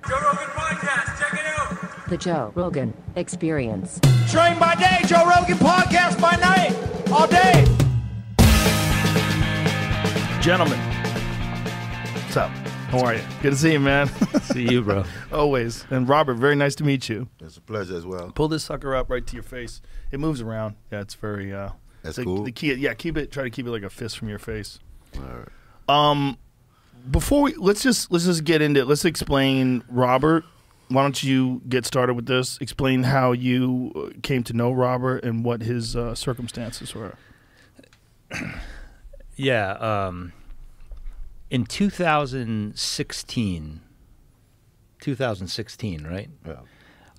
Joe Rogan Podcast, check it out. The Joe Rogan Experience. Train by day, Joe Rogan Podcast by night, all day. Gentlemen, what's up? How are you? Good to see you, man. See you, bro. Always. And Robert, very nice to meet you. It's a pleasure as well. Pull this sucker up right to your face. It moves around. Yeah, it's very. That's cool. The key, yeah, keep it. Try to keep it like a fist from your face. All right. Before we let's just get into it. Let's explain, Robert. Why don't you get started with this? Explain how you came to know Robert and what his circumstances were. Yeah. In 2016, right? Yeah.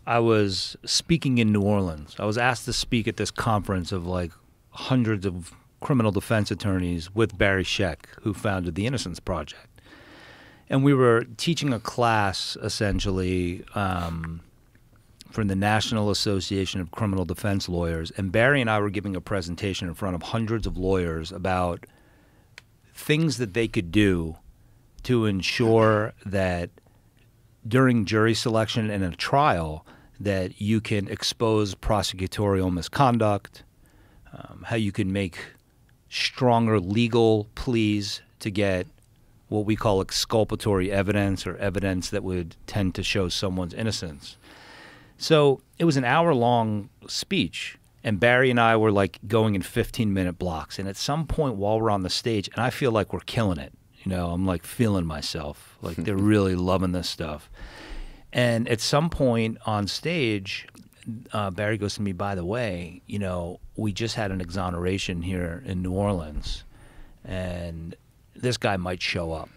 I was speaking in New Orleans. I was asked to speak at this conference of like hundreds of criminal defense attorneys with Barry Scheck, who founded the Innocence Project. And we were teaching a class, essentially, from the National Association of Criminal Defense Lawyers. And Barry and I were giving a presentation in front of hundreds of lawyers about things that they could do to ensure that during jury selection and a trial that you can expose prosecutorial misconduct, how you can make stronger legal pleas to get what we call exculpatory evidence, or evidence that would tend to show someone's innocence. So it was an hour-long speech, and Barry and I were like going in 15-minute blocks. And at some point while we're on the stage, and I feel like we're killing it, you know, I'm like feeling myself, like they're really loving this stuff. And at some point on stage, Barry goes to me, by the way, you know, we just had an exoneration here in New Orleans, and this guy might show up.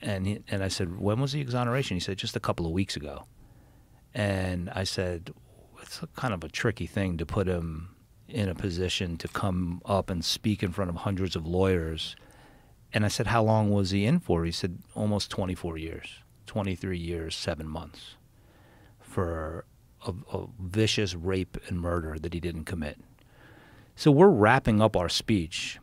And I said, when was the exoneration? He said, just a couple of weeks ago. And I said, it's kind of a tricky thing to put him in a position to come up and speak in front of hundreds of lawyers. And I said, how long was he in for? He said, almost 24 years, 23 years, 7 months for a vicious rape and murder that he didn't commit. So we're wrapping up our speech,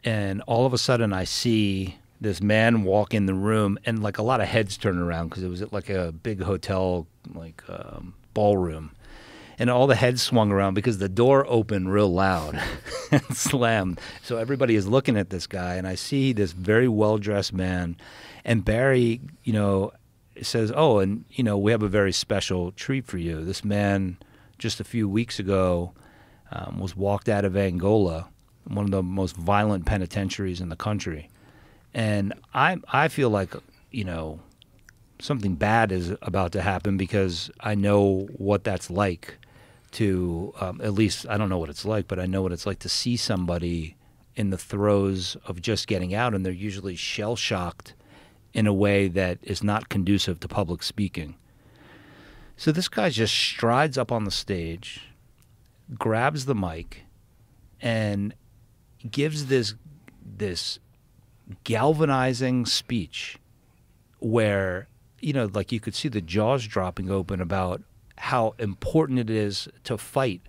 and all of a sudden I see this man walk in the room, and like a lot of heads turn around because it was at like a big hotel, like ballroom. And all the heads swung around because the door opened real loud and slammed. So everybody is looking at this guy, and I see this very well-dressed man. And Barry, you know, says, oh, and, you know, we have a very special treat for you. This man just a few weeks ago was walked out of Angola, one of the most violent penitentiaries in the country. And I feel like, you know, something bad is about to happen because I know what that's like to, at least I don't know what it's like, but I know what it's like to see somebody in the throes of just getting out, and they're usually shell-shocked in a way that is not conducive to public speaking. So this guy just strides up on the stage, grabs the mic, and gives this galvanizing speech where, you know, like you could see the jaws dropping open about how important it is to fight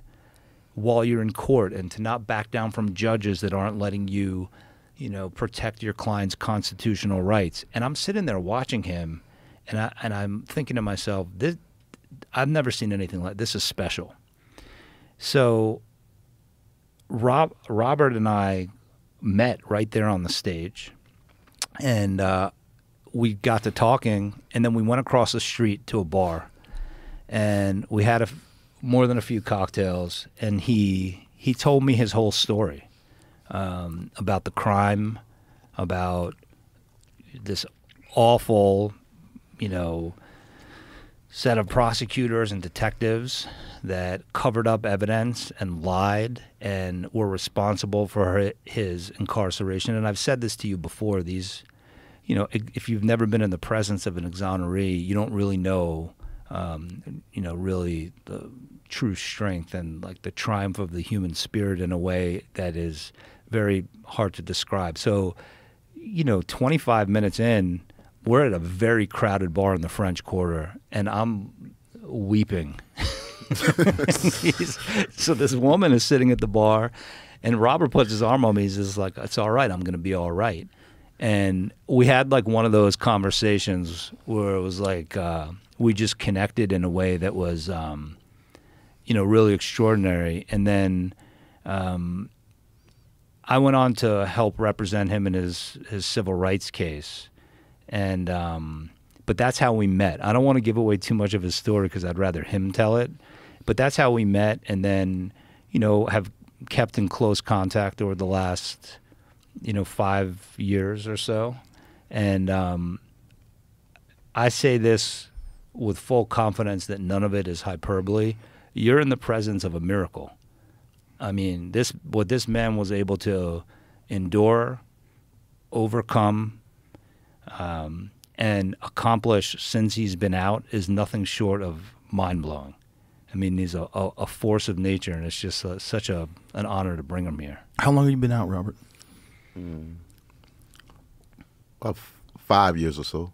while you're in court and to not back down from judges that aren't letting you, you know, protect your client's constitutional rights. And I'm sitting there watching him, and I'm thinking to myself, I've never seen anything like this. Is special. So Robert and I met right there on the stage, and we got to talking, and then we went across the street to a bar, and we had more than a few cocktails, and he told me his whole story about the crime, about this awful, you know, set of prosecutors and detectives that covered up evidence and lied and were responsible for his incarceration. And I've said this to you before, these, you know, if you've never been in the presence of an exoneree, you don't really know, you know, really the true strength and like the triumph of the human spirit in a way that is very hard to describe. So, you know, 25 minutes in, we're at a very crowded bar in the French Quarter, and I'm weeping. So this woman is sitting at the bar, and Robert puts his arm on me. He's just like, it's all right. I'm going to be all right. And we had like one of those conversations where it was like we just connected in a way that was, you know, really extraordinary. And then I went on to help represent him in his civil rights case. And but that's how we met. I don't want to give away too much of his story because I'd rather him tell it. But that's how we met, and then, you know, have kept in close contact over the last, you know, 5 years or so. And I say this with full confidence that none of it is hyperbole. You're in the presence of a miracle. I mean, what this man was able to endure, overcome, and accomplish since he's been out is nothing short of mind-blowing. I mean, he's a force of nature, and it's just such an honor to bring him here. How long have you been out, Robert? About 5 years or so.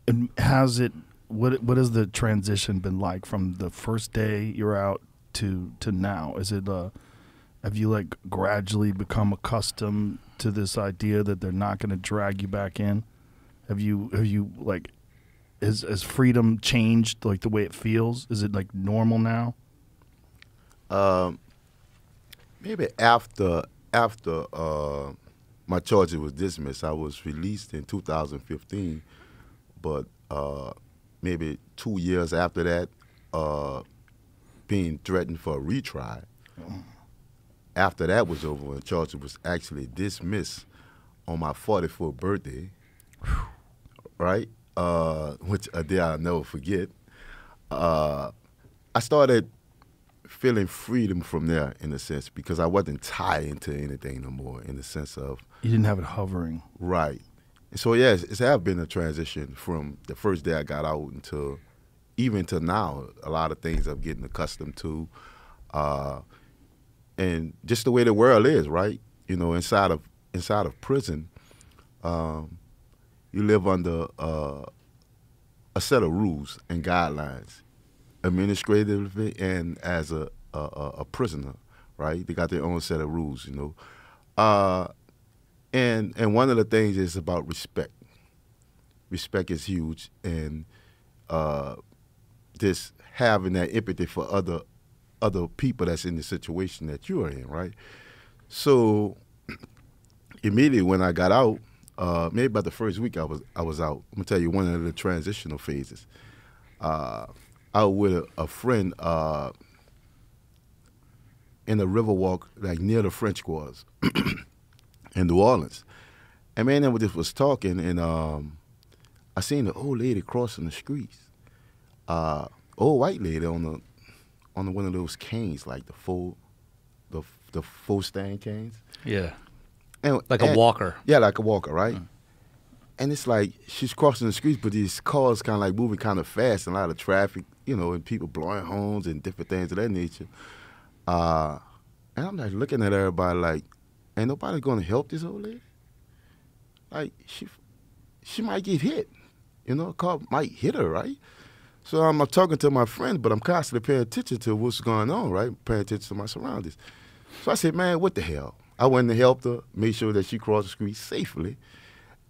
And has it? What has the transition been like from the first day you're out to now? Is it have you like gradually become accustomed to this idea that they're not going to drag you back in? Have you like has freedom changed like the way it feels? Is it like normal now? Maybe after my charges was dismissed, I was released in 2015, but maybe 2 years after that, being threatened for a retrial. After that was over, when charges was actually dismissed on my 44th birthday, right? Which a day I'll never forget. I started feeling freedom from there, in a sense, because I wasn't tied into anything no more, in the sense of... You didn't have it hovering. Right. And so, yeah, it's have been a transition from the first day I got out until even to now. A lot of things I'm getting accustomed to. And just the way the world is, right? You know, inside of prison, you live under a set of rules and guidelines, administratively and as a prisoner, right? They got their own set of rules, you know. And one of the things is about respect. Respect is huge, and just having that empathy for other people that's in the situation that you are in, right? So immediately when I got out, maybe about the first week I was out. I'm gonna tell you one of the transitional phases. I was with a friend in a riverwalk, like near the French Quarters in New Orleans. And man, then we just was talking, and I seen the old lady crossing the streets. Old white lady on one of those canes, like the full stand canes. Yeah. And, Like a walker. Yeah, like a walker, right? And it's like she's crossing the streets, but these cars kind of like moving kind of fast, and a lot of traffic, you know, and people blowing horns and different things of that nature. And I'm like looking at everybody like, ain't nobody gonna help this old lady? Like she might get hit, you know, a car might hit her, right? So I'm talking to my friend, but I'm constantly paying attention to what's going on, right? Paying attention to my surroundings. So I said, man, what the hell? I went and helped her, made sure that she crossed the street safely.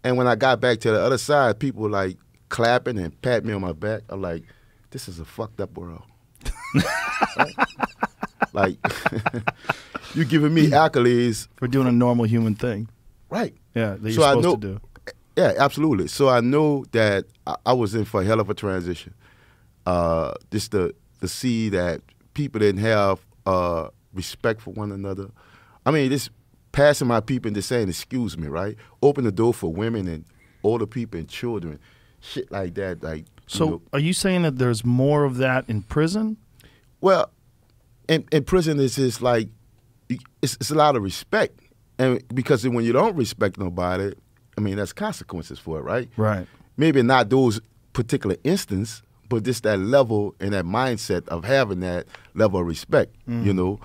And when I got back to the other side, people were like clapping and patting me on my back. I'm like, this is a fucked up world. Right? Like, you giving me accolades For doing a normal human thing. right? Yeah, that you're So I supposed know- to do. Yeah, absolutely. So I know that I was in for a hell of a transition. Just to see that people didn't have respect for one another. I mean, just passing my people and just saying, excuse me, right? Open the door for women and older people and children. Shit like that. Like, So you know. are you saying that there's more of that in prison? Well, in prison, it's just like, it's a lot of respect. And because when you don't respect nobody, I mean, there's consequences for it, right? Right. Maybe not those particular instances, but just that level and that mindset of having that level of respect, you know.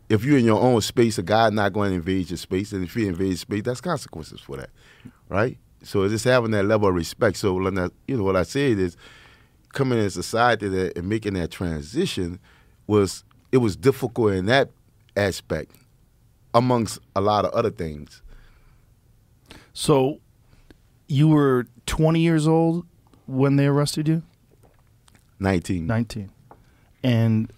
If you're in your own space, a guy not going to invade your space, and if you invade space, that's consequences for that, right? So it's just having that level of respect. So when you know, what I said is, coming in society and making that transition was difficult in that aspect, amongst a lot of other things. So you were 20 years old when they arrested you? 19. 19. And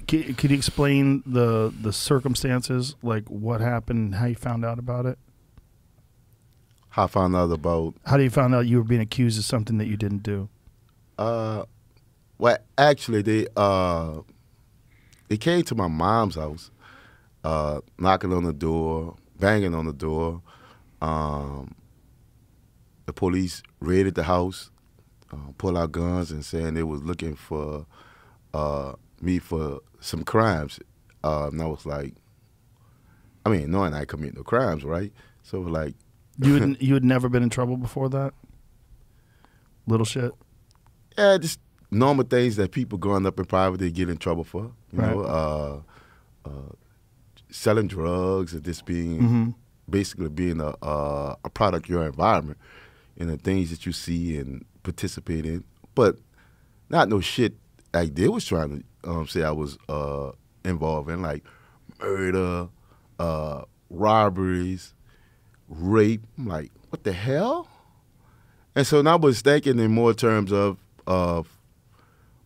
could you explain the circumstances, like what happened, how you found out about it? How I found out about... How do you find out you were being accused of something that you didn't do? Well, actually, they came to my mom's house, knocking on the door, banging on the door. The police raided the house, pulled out guns and saying they was looking for me for some crimes. And I was like, I mean, knowing I commit no crimes, right? So it was like... You had never been in trouble before that? Little shit? Yeah, just normal things that people growing up in poverty get in trouble for. You know, selling drugs and just being basically being a product of your environment and the things that you see and participate in. But not no shit like they was trying to say I was involved in, like murder, robberies, rape. I'm like, what the hell? And so now I was thinking in more terms of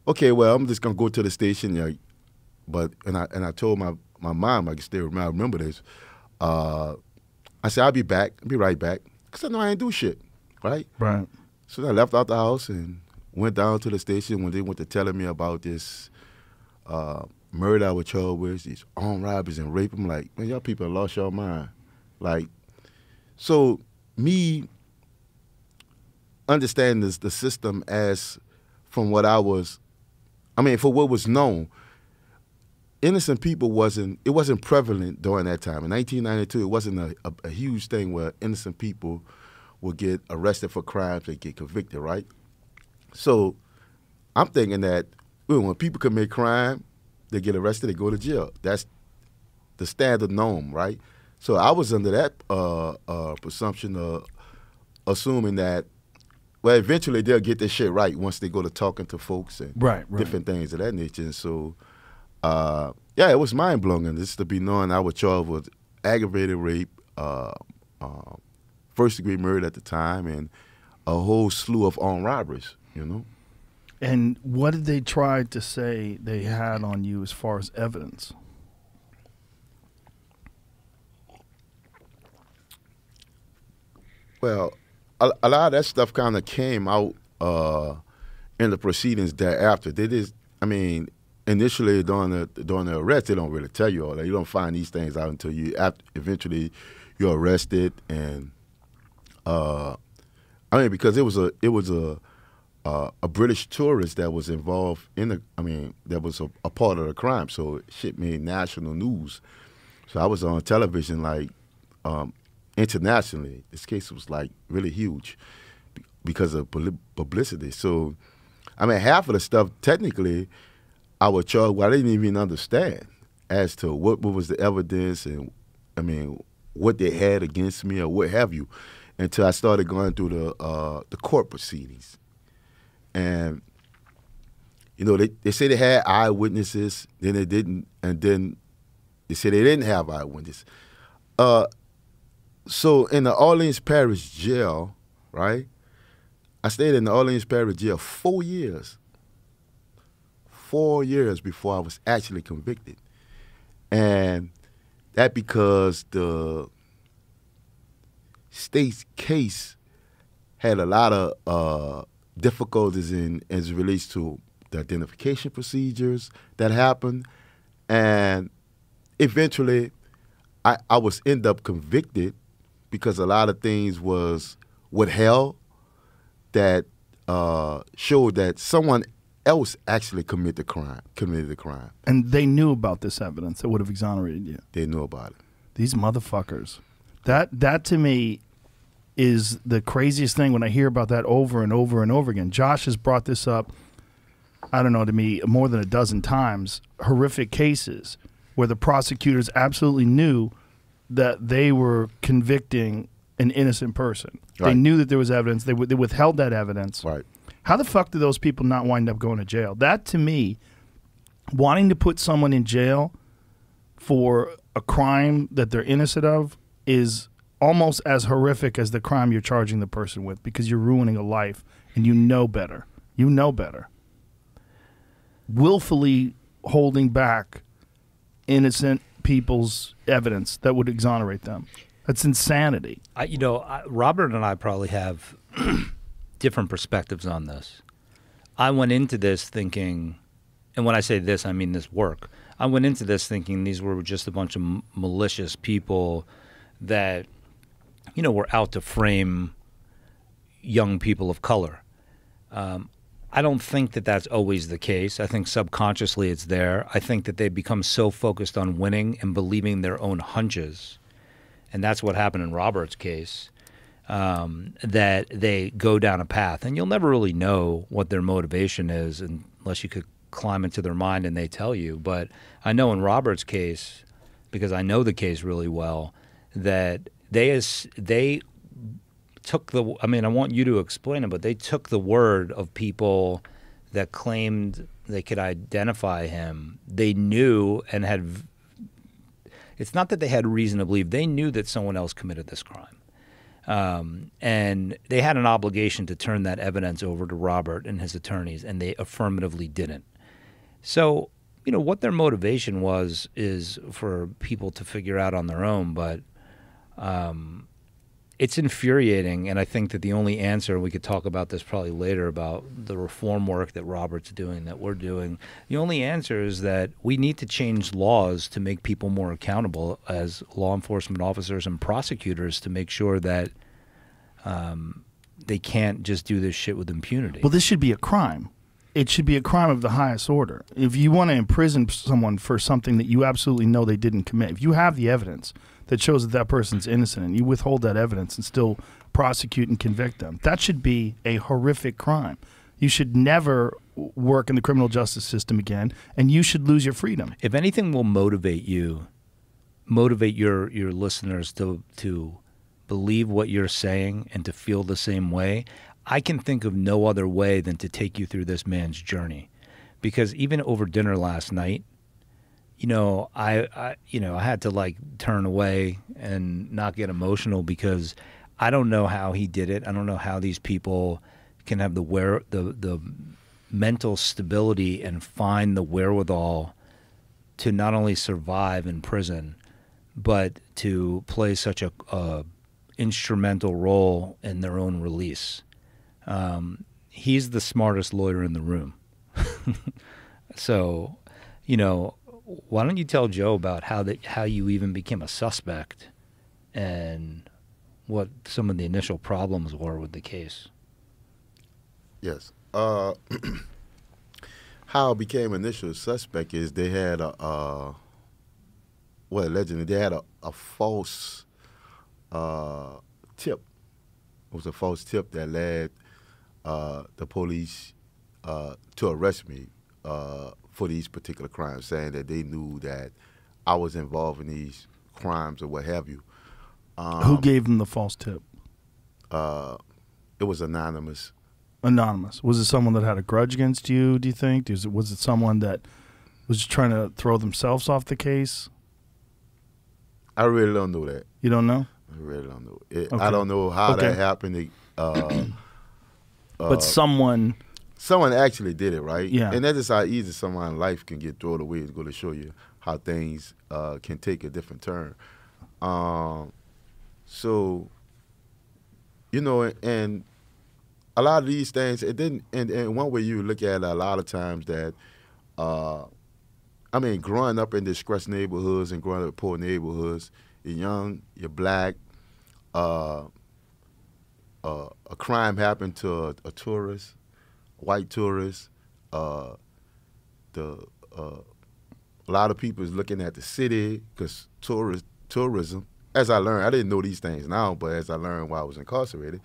okay, well, I'm just gonna go to the station, like, but I told my mom, I can still remember this. I said I'll be back, I'll be right back, cause I know I ain't do shit, right? Right. So I left out the house and went down to the station when they went to telling me about this murder I was charged with, these armed robberies and rape. I'm like, man, y'all people lost your mind, like. So me understanding the system as from what I was, I mean, for what was known, innocent people wasn't prevalent during that time. In 1992, it wasn't a huge thing where innocent people would get arrested for crimes, they get convicted, right? So I'm thinking that when people commit crime, they get arrested, they go to jail. That's the standard norm, right? So I was under that presumption of assuming that, well, eventually they'll get this shit right once they go to talking to folks and different things of that nature. And so, yeah, it was mind-blowing. And just to be knowing I was charged with aggravated rape, first-degree murder at the time, and a whole slew of armed robberies, you know. And what did they try to say they had on you as far as evidence? Well, a lot of that stuff kind of came out in the proceedings thereafter. They just, I mean, initially during the arrest, they don't really tell you all that. You don't find these things out until eventually you're arrested, and I mean, because it was a British tourist that was involved in that was a part of the crime. So shit made national news. So I was on television like. Internationally, this case was like really huge because of publicity. So, I mean, half of the stuff technically I was charged with, I didn't even understand as to what was the evidence and, I mean, what they had against me or what have you, until I started going through the court proceedings. And, you know, they say they had eyewitnesses, then they didn't, and then they say they didn't have eyewitnesses. So in the Orleans Parish Jail, right, I stayed in the Orleans Parish Jail 4 years. 4 years before I was actually convicted. And that because the state's case had a lot of difficulties as it relates to the identification procedures that happened. And eventually I was end up convicted because a lot of things was withheld that showed that someone else actually committed the crime. And they knew about this evidence that would have exonerated you. They knew about it. These motherfuckers. That to me is the craziest thing when I hear about that over and over and over again. Josh has brought this up, I don't know, to me more than a dozen times. Horrific cases where the prosecutors absolutely knew that they were convicting an innocent person. Right. They knew that there was evidence. They withheld that evidence. Right. How the fuck do those people not wind up going to jail? That, to me, wanting to put someone in jail for a crime that they're innocent of is almost as horrific as the crime you're charging the person with, because you're ruining a life and you know better. You know better. Willfully holding back innocent people's evidence that would exonerate them. That's insanity. Robert and I probably have different perspectives on this. I went into this thinking, and when I say this, I mean this work. I went into this thinking these were just a bunch of malicious people that, were out to frame young people of color. I don't think that that's always the case. I think subconsciously it's there. I think that they become so focused on winning and believing their own hunches, and that's what happened in Robert's case, that they go down a path. And you'll never really know what their motivation is unless you could climb into their mind and they tell you. But I know in Robert's case, because I know the case really well, that they took the, I mean, I want you to explain it, but they took the word of people that claimed they could identify him. They knew and had, it's not that they had reason to believe, they knew that someone else committed this crime. And they had an obligation to turn that evidence over to Robert and his attorneys, and they affirmatively didn't. So, what their motivation was is for people to figure out on their own, but it's infuriating, and I think that the only answer, we could talk about this probably later about the reform work that Robert's doing, that we're doing, the only answer is that we need to change laws to make people more accountable as law enforcement officers and prosecutors to make sure that they can't just do this shit with impunity. Well, this should be a crime. It should be a crime of the highest order. If you want to imprison someone for something that you absolutely know they didn't commit, if you have the evidence that shows that that person's innocent and you withhold that evidence and still prosecute and convict them, that should be a horrific crime. You should never work in the criminal justice system again, and you should lose your freedom. If anything will motivate you, motivate your listeners to believe what you're saying and to feel the same way, I can think of no other way than to take you through this man's journey. Because even over dinner last night, I had to turn away and not get emotional, because I don't know how he did it. I don't know how these people can have the mental stability and find the wherewithal to not only survive in prison, but to play such a instrumental role in their own release. He's the smartest lawyer in the room. So, why don't you tell Joe about how you even became a suspect and what some of the initial problems were with the case? Yes. How I became initial suspect is they had allegedly they had a false tip. It was a false tip that led the police to arrest me for these particular crimes, saying that they knew that I was involved in these crimes or what have you. Who gave them the false tip? It was anonymous. Anonymous. Was it someone that had a grudge against you, do you think? Was it someone that was just trying to throw themselves off the case? I really don't know that. You don't know? I really don't know. Okay. Okay. I don't know how that happened. But someone actually did it, right? Yeah. And that is how easy someone's life can get thrown away. It's going to show you how things can take a different turn. So, and a lot of these things, it didn't. And one way you look at it, a lot of times that, growing up in distressed neighborhoods and growing up in poor neighborhoods, you're young, you're black. A crime happened to a tourist, a white tourist. A lot of people is looking at the city because tourism. As I learned, I didn't know these things now, but as I learned while I was incarcerated,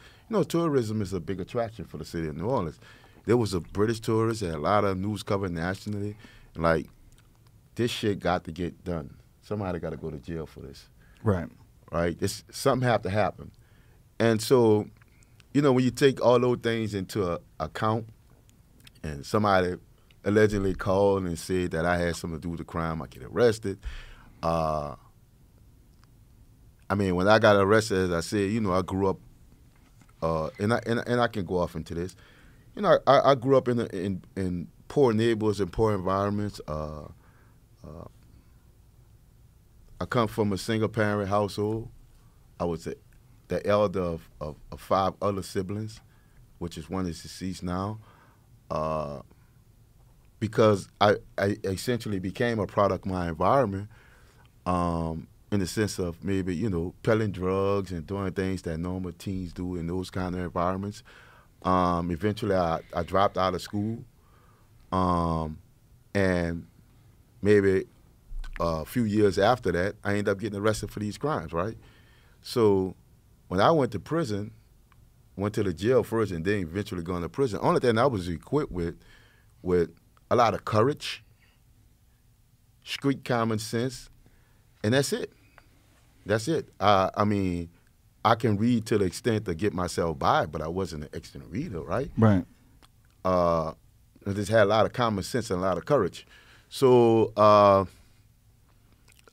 tourism is a big attraction for the city of New Orleans. There was a British tourist, and a lot of news covered nationally, and this shit got to get done. Somebody got to go to jail for this. Right. Right? Something have to happen. And so, when you take all those things into account, and somebody allegedly called and said that I had something to do with the crime, I get arrested. I mean, when I got arrested, as I said, you know, I grew up, and I can go off into this. You know, I grew up in poor neighborhoods and poor environments. I come from a single-parent household. I was the elder of 5 other siblings, which is one is deceased now. Because I essentially became a product of my environment, in the sense of maybe, you know, peddling drugs and doing things that normal teens do in those kind of environments. Eventually, I dropped out of school, and maybe a few years after that, I ended up getting arrested for these crimes, right? So when I went to prison, went to the jail first and then eventually going to prison, only thing I was equipped with a lot of courage, street common sense, and that's it. That's it. I mean, I can read to the extent to get myself by, but I wasn't an excellent reader, right? Right. I just had a lot of common sense and a lot of courage. So, I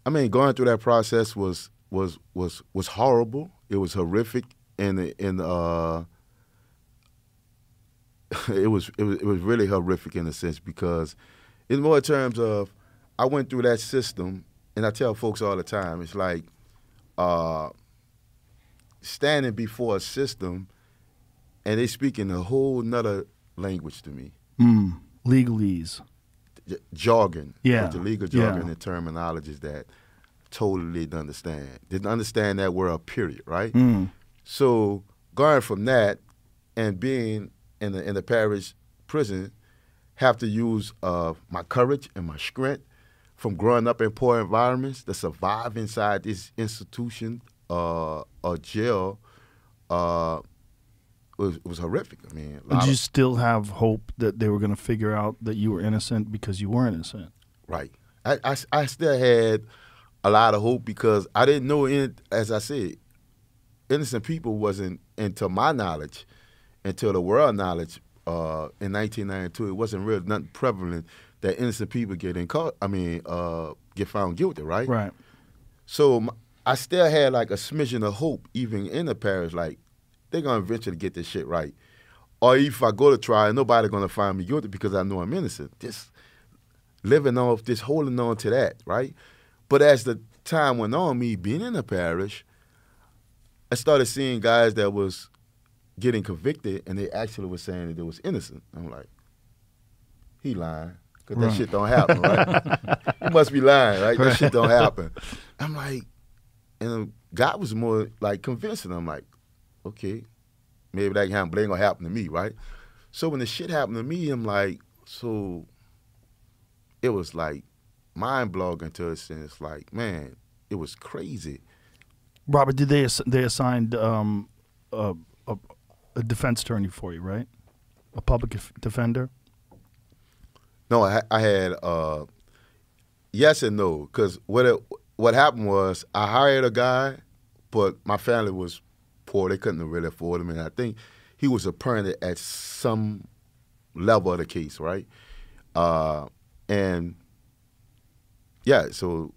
mean, going through that process was horrible. It was horrific, and it was really horrific in a sense, because in more terms of, I went through that system, and I tell folks all the time, it's like standing before a system and they speaking a whole nother language to me. Legalese. Jargon. Yeah. The legal jargon and terminologies that totally didn't understand. Didn't understand that word, period, right? So going from that and being in the parish prison, have to use my courage and my strength from growing up in poor environments to survive inside this institution or jail. It was horrific. I mean, Did you still have hope that they were going to figure out that you were innocent because you were innocent? Right. I still had a lot of hope, because I didn't know, as I said, innocent people wasn't, into my knowledge, until the world knowledge in 1992, it wasn't really nothing prevalent that innocent people get found guilty, right? Right. So I still had like a smidgen of hope, even in the parish, like, they're going to eventually get this shit right. Or if I go to trial, nobody going to find me guilty because I know I'm innocent. Just living off, just holding on to that, right? But as the time went on, me being in the parish, I started seeing guys that was getting convicted, and they actually were saying that they was innocent. I'm like, he lying, because that shit don't happen, right? He must be lying, right? That shit don't happen. I'm like, and God was more like convincing. I'm like, okay, maybe that ain't gonna happen to me, right? So when the shit happened to me, I'm like, so it was like mind-blowing to a sense. Like, man, it was crazy. Robert, did they assigned a defense attorney for you, right? A public defender? No, I had yes and no, because what happened was I hired a guy, but my family was poor. They couldn't really afford him, and I think he was appointed at some level of the case, right? And yeah, so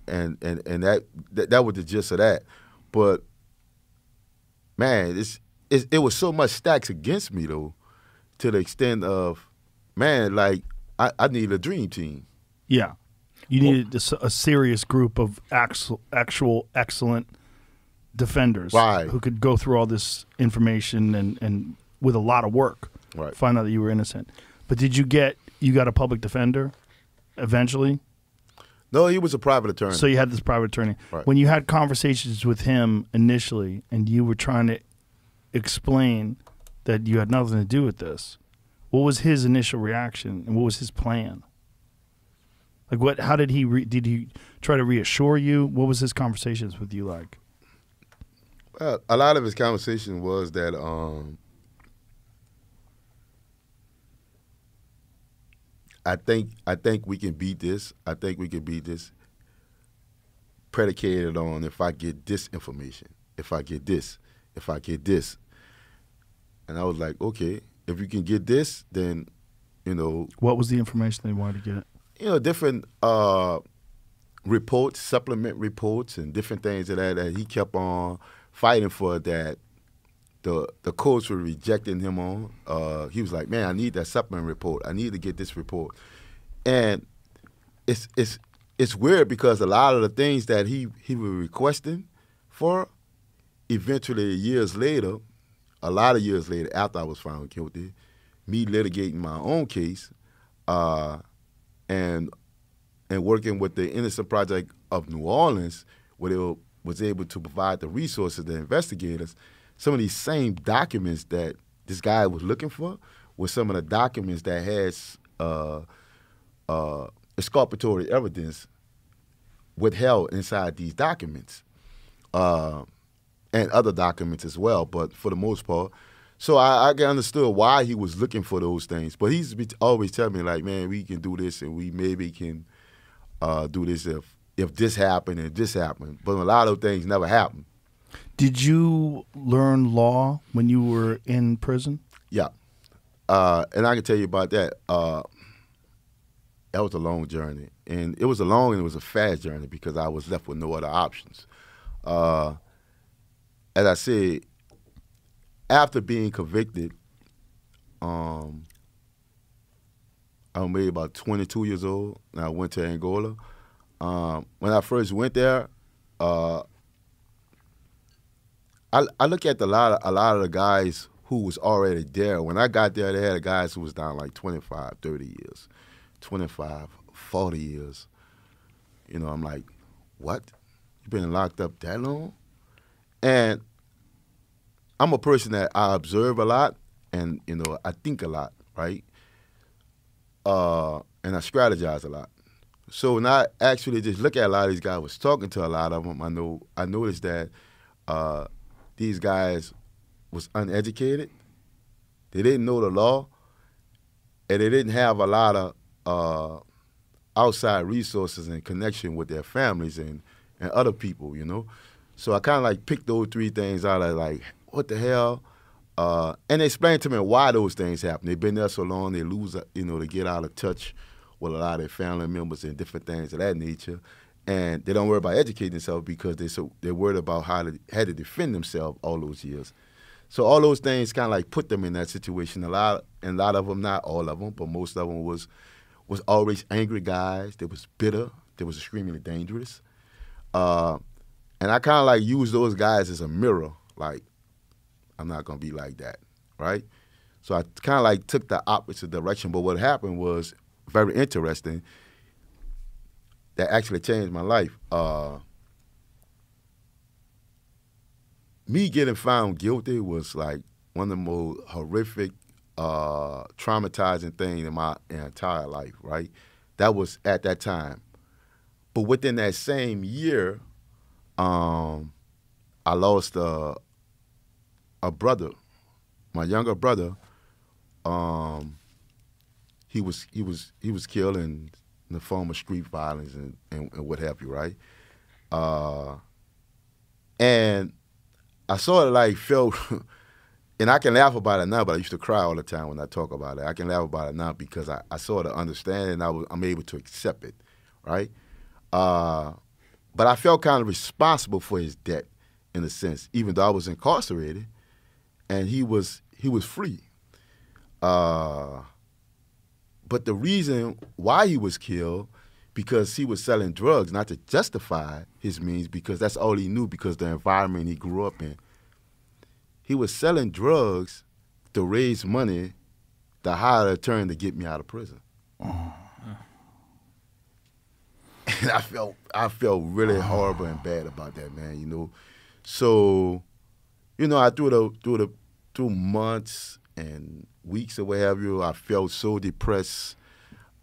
and that was the gist of that. But man, it was so much stacks against me though, to the extent of, man, like I need a dream team. Yeah, you needed a serious group of actual excellent defenders, right, who could go through all this information and with a lot of work, right, find out that you were innocent. But you got a public defender eventually? No, he was a private attorney. So you had this private attorney. Right. When you had conversations with him initially and you were trying to explain that you had nothing to do with this, what was his initial reaction and what was his plan? Like how did he did he try to reassure you? What was his conversations with you like? Well, a lot of his conversation was that I think we can beat this. I think we can beat this predicated on if I get this information, if I get this. And I was like, okay, if you can get this, then, you know. What was the information they wanted to get? You know, different reports, supplement reports, and different things that he kept on fighting for that the courts were rejecting him on. He was like, man, I need that supplement report. I need to get this report. And it's weird because a lot of the things that he was requesting for, eventually a lot of years later, after I was found guilty, me litigating my own case, and working with the Innocent Project of New Orleans, where they was able to provide the resources to the investigators, some of these same documents that this guy was looking for were some of the documents that has exculpatory evidence withheld inside these documents, and other documents as well, but for the most part. So I understood why he was looking for those things. But he's always telling me, like, man, we can do this and we maybe can do this if this happened and this happened. But a lot of things never happened. Did you learn law when you were in prison? Yeah. And I can tell you about that. That was a long journey. And it was a long and it was a fast journey because I was left with no other options. As I said, after being convicted, I was maybe about 22 years old, and I went to Angola. When I first went there, I look at a lot of the guys who was already there. When I got there, they had guys who was down like 25, 30 years, 25, 40 years. You know, I'm like, what? You been locked up that long? And I'm a person that I observe a lot and, you know, I think a lot, right? And I strategize a lot. So when I actually just look at a lot of these guys, I was talking to a lot of them, I noticed that these guys was uneducated. They didn't know the law, and they didn't have a lot of outside resources and connection with their families and other people, you know. So I kind of like picked those three things out of like, what the hell? And they explained to me why those things happen. They've been there so long, they lose, you know, they get out of touch with a lot of their family members and different things of that nature. And they don't worry about educating themselves because they're worried about how to defend themselves all those years. So all those things kind of like put them in that situation. A lot of them, not all of them, but most of them was always angry guys. They was bitter. They was extremely dangerous. And I kind of like use those guys as a mirror. Like, I'm not gonna be like that, right? So I kind of like took the opposite direction. But what happened was very interesting. That actually changed my life. Me getting found guilty was like one of the most horrific, traumatizing things in my entire life, right? That was at that time. But within that same year, I lost a brother, my younger brother. He was killed in the form of street violence and what have you, right? And I sort of like felt, and I can laugh about it now, but I used to cry all the time when I talk about it. I can laugh about it now because I sort of understand and I'm able to accept it, right? But I felt kind of responsible for his death in a sense, even though I was incarcerated and he was free. But the reason why he was killed, because he was selling drugs, not to justify his means, because that's all he knew because the environment he grew up in. He was selling drugs to raise money to hire an attorney to get me out of prison. Oh. And I felt really horrible and bad about that, man, you know. So, you know, through months and weeks or what have you, I felt so depressed.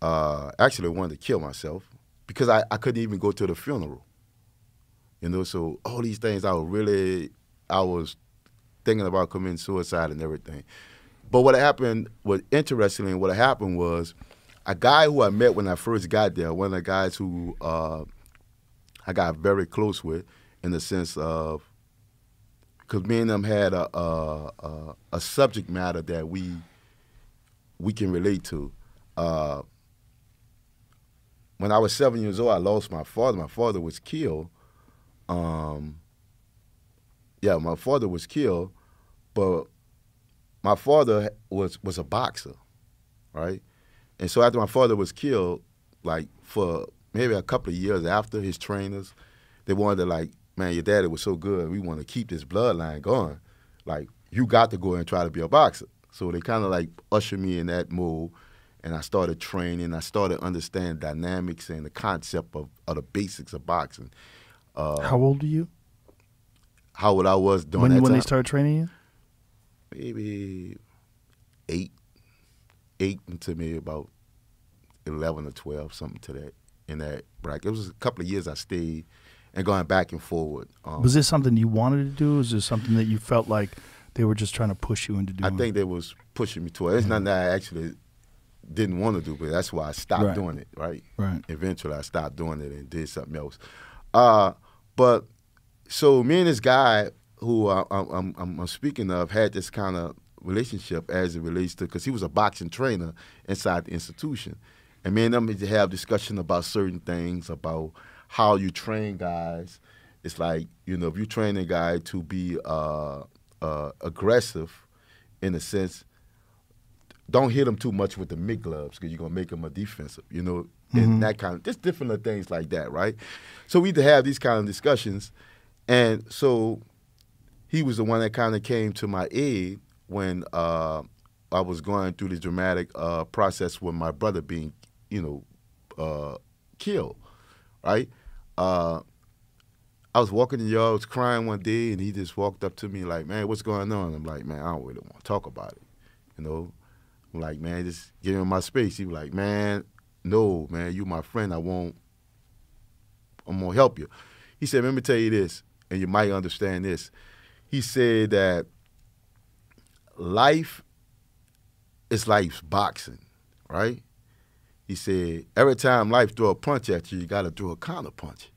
Actually, I wanted to kill myself because I couldn't even go to the funeral. You know, so all these things I was thinking about committing suicide and everything. But what happened was, interestingly, what happened was a guy who I met when I first got there, one of the guys who I got very close with in the sense of, because me and them had a subject matter that we can relate to. when I was 7 years old, I lost my father. My father was killed. My father was killed, but my father was a boxer, right? And so after my father was killed, like for maybe a couple of years after, his trainers, they wanted to like, man, your daddy was so good. We want to keep this bloodline going. Like, you got to go and try to be a boxer. So they kind of like ushered me in that mode, and I started training. I started understanding dynamics and the concept of the basics of boxing. How old are you? How old I was during that When time? they started training you? Maybe eight until maybe about 11 or 12, something to that, in that bracket. It was a couple of years I stayed and going back and forward. Was this something you wanted to do? Was this something that you felt like they were just trying to push you into doing? I think they was pushing me toward it. It's nothing that I actually didn't want to do, but that's why I stopped doing it, right? Right. Eventually I stopped doing it and did something else. But so me and this guy who I'm speaking of had this kind of relationship as it relates to, because he was a boxing trainer inside the institution. And me and them had to have discussion about certain things, about how you train guys. It's like, you know, if you train a guy to be aggressive, in a sense, don't hit him too much with the mid gloves because you're going to make him a defensive, you know, and that kind of, just different little things like that, right? So we had to have these kind of discussions. And so he was the one that kind of came to my aid when I was going through this dramatic process with my brother being, you know, killed, right? I was walking in the yard, I was crying one day, and he just walked up to me like, man, what's going on? I'm like, man, I don't really want to talk about it, you know? I'm like, man, just get in my space. He was like, man, no, man, you my friend. I'm going to help you. He said, let me tell you this, and you might understand this. He said that life is like boxing, right? He said, every time life throw a punch at you, you got to throw a counter punch.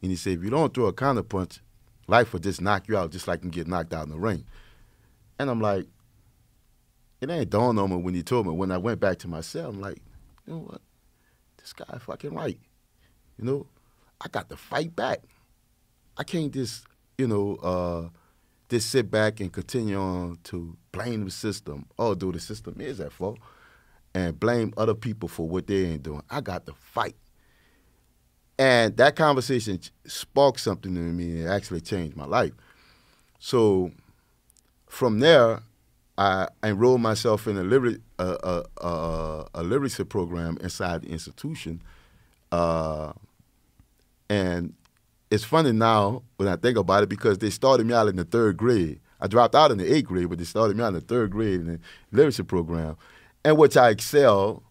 And he said, if you don't throw a counter punch, life will just knock you out just like you get knocked out in the ring. And I'm like, it ain't dawned on me when he told me. When I went back to my cell, I'm like, you know what? This guy fucking right. You know, I got to fight back. I can't just, you know, just sit back and continue on to blame the system, although the system is at fault, and blame other people for what they ain't doing. I got to fight. And that conversation sparked something in me and it actually changed my life. So from there, I enrolled myself in a literacy program inside the institution. And it's funny now when I think about it because they started me out in the 3rd grade. I dropped out in the 8th grade, but they started me out in the 3rd grade in the literacy program, in which I excel.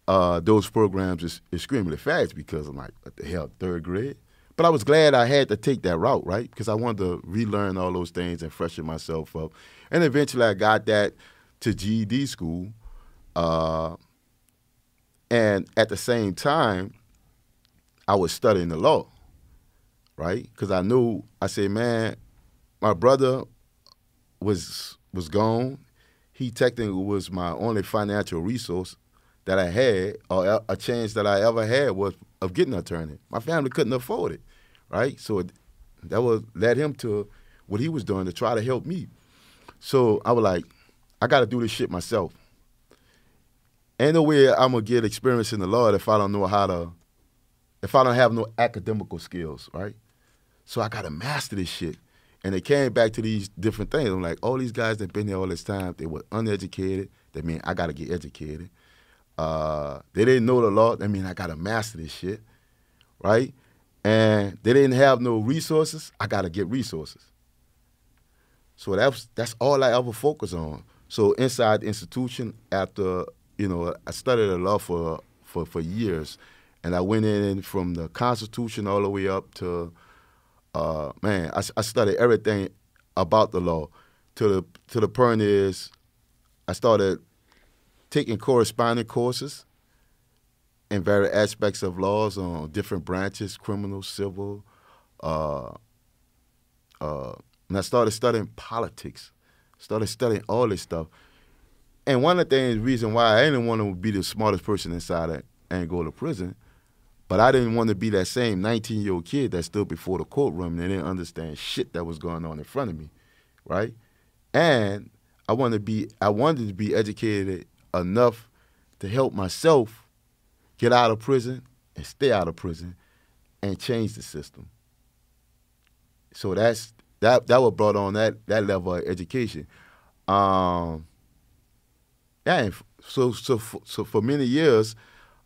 Those programs is extremely fast because I'm like, what the hell, 3rd grade? But I was glad I had to take that route, right? Because I wanted to relearn all those things and freshen myself up. And eventually I got that to GED school. And at the same time, I was studying the law, right? Because I knew, I said, man, my brother was gone. He technically was my only financial resource that I had, or a chance that I ever had was of getting an attorney. My family couldn't afford it, right? So that led him to what he was doing to try to help me. So I was like, I got to do this shit myself. Ain't no way I'm going to get experience in the law if I don't know how to, if I don't have no academical skills, right? So I got to master this shit. And it came back to these different things. I'm like, all these guys that been here all this time, they were uneducated. That mean I got to get educated. They didn't know the law. That mean I got to master this shit, right? And they didn't have no resources. I got to get resources. So that's all I ever focus on. So inside the institution, after, you know, I studied the law for years, and I went in from the Constitution all the way up to, I studied everything about the law. To the point is, I started taking corresponding courses in various aspects of laws on different branches, criminal, civil. And I started studying politics, started studying all this stuff. And one of the reason why I didn't want to be the smartest person inside and go to prison. But I didn't want to be that same 19-year-old kid that stood before the courtroom and didn't understand shit that was going on in front of me, right? And I wanted to be educated enough to help myself get out of prison and stay out of prison and change the system. So that what brought on that level of education. Yeah, and so for many years,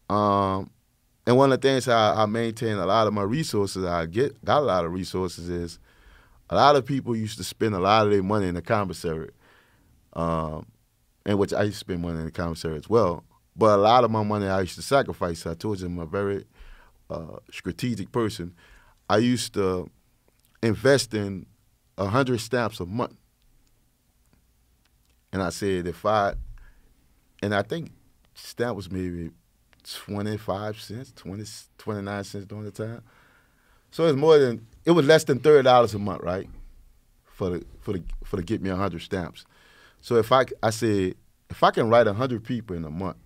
and one of the things I maintain a lot of my resources, got a lot of resources, is a lot of people used to spend a lot of their money in the commissary, and which I used to spend money in the commissary as well. But a lot of my money I used to sacrifice. I told you I'm a very strategic person. I used to invest in 100 stamps a month. And I said and I think stamp was maybe 25 cents, 29 cents during the time. So it was less than $30 a month, right? For to get me 100 stamps. So I said, if I can write 100 people in a month,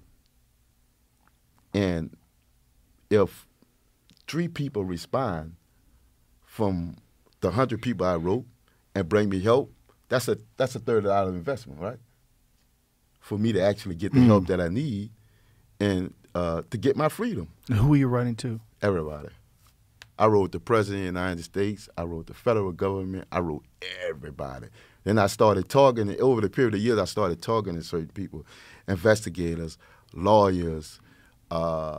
and if 3 people respond from the 100 people I wrote and bring me help, that's a $30 investment, right? For me to actually get the help that I need and to get my freedom. Who are you writing to? Everybody. I wrote the President of the United States. I wrote the federal government. I wrote everybody. Then I started targeting, over the period of years, I started targeting certain people, investigators, lawyers. Then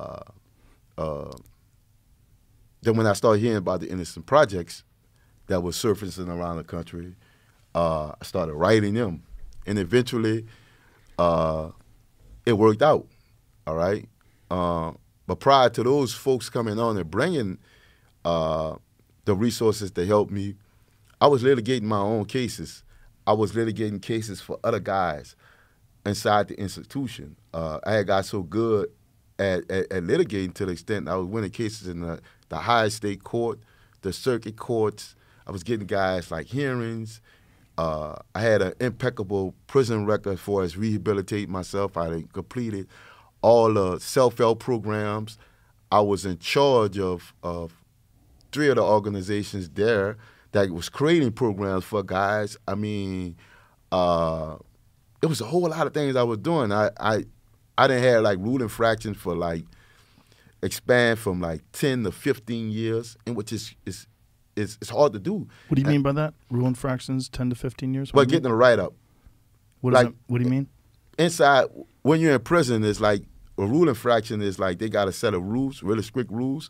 when I started hearing about the innocent projects that were surfacing around the country, I started writing them. And eventually, it worked out, all right? But prior to those folks coming on and bringing the resources to help me, I was litigating my own cases. I was litigating cases for other guys inside the institution. I had got so good at litigating to the extent I was winning cases in the highest state court, the circuit courts. I was getting guys like hearings. I had an impeccable prison record for as rehabilitating myself. I had completed all the self-help programs. I was in charge of 3 of the organizations there that was creating programs for guys. I mean, it was a whole lot of things I was doing. I didn't have like rule infractions for like expand from like 10 to 15 years, in which it's hard to do. What do you mean by that? Rule infractions, 10 to 15 years? But getting a write-up. What do you mean? Inside, when you're in prison, it's like a rule infraction is like they got a set of rules, really strict rules.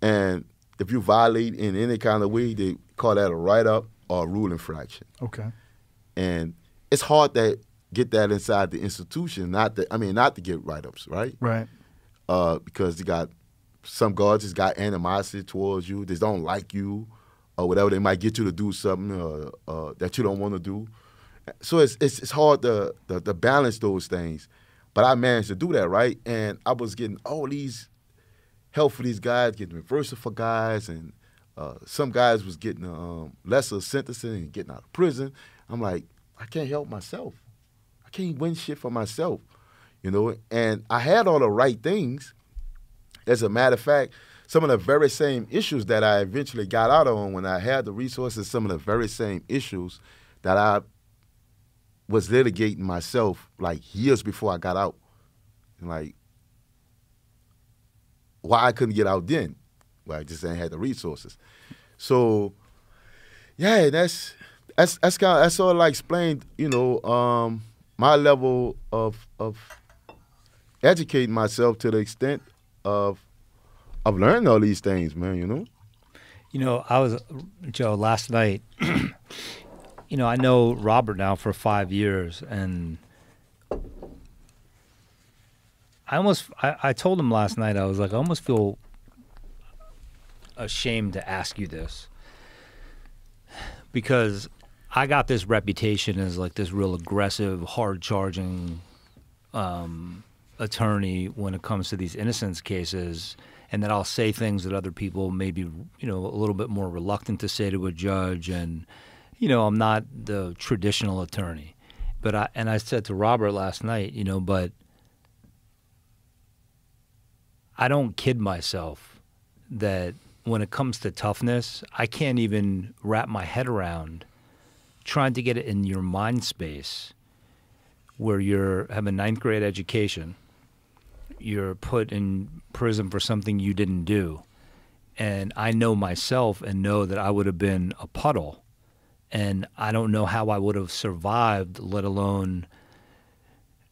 And if you violate in any kind of way, they call that a write-up or a rule infraction. Okay. And it's hard to get that inside the institution, not to get write-ups, right? Right. Because some guards just got animosity towards you. They don't like you or whatever. They might get you to do something that you don't want to do. So it's hard to balance those things. But I managed to do that, right? And I was getting all these help for these guys, getting reversal for guys, and some guys was getting lesser sentencing and getting out of prison. I'm like, I can't help myself. I can't win shit for myself, you know? And I had all the right things. As a matter of fact, some of the very same issues that I eventually got out on when I had the resources, some of the very same issues that I was litigating myself like years before I got out. And like, why I couldn't get out then? Well, I just ain't had the resources. So, yeah, that's sort of like explained, you know, my level of educating myself to the extent of learning all these things, man, you know? You know, I was, Joe, last night, you know, I know Robert now for 5 years, and I told him last night, I was like, I almost feel ashamed to ask you this, because I got this reputation as like this real aggressive, hard-charging attorney when it comes to these innocence cases, and that I'll say things that other people may be, you know, a little bit more reluctant to say to a judge, and, you know, I'm not the traditional attorney. But I said to Robert last night, you know, but I don't kid myself that when it comes to toughness, I can't even wrap my head around trying to get it in your mind space where have a ninth grade education, you're put in prison for something you didn't do. And I know myself and know that I would have been a puddle. And I don't know how I would have survived, let alone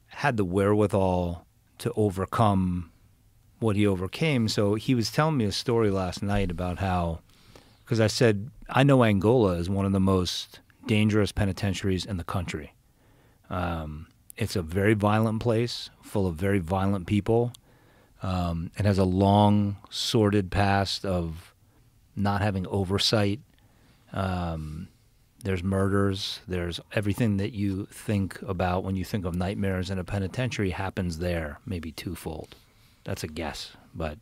had the wherewithal to overcome what he overcame. So he was telling me a story last night about how, because I said, I know Angola is one of the most dangerous penitentiaries in the country. It's a very violent place, full of very violent people. It has a long, sordid past of not having oversight. There's murders. There's everything that you think about when you think of nightmares in a penitentiary happens there, maybe twofold. That's a guess, but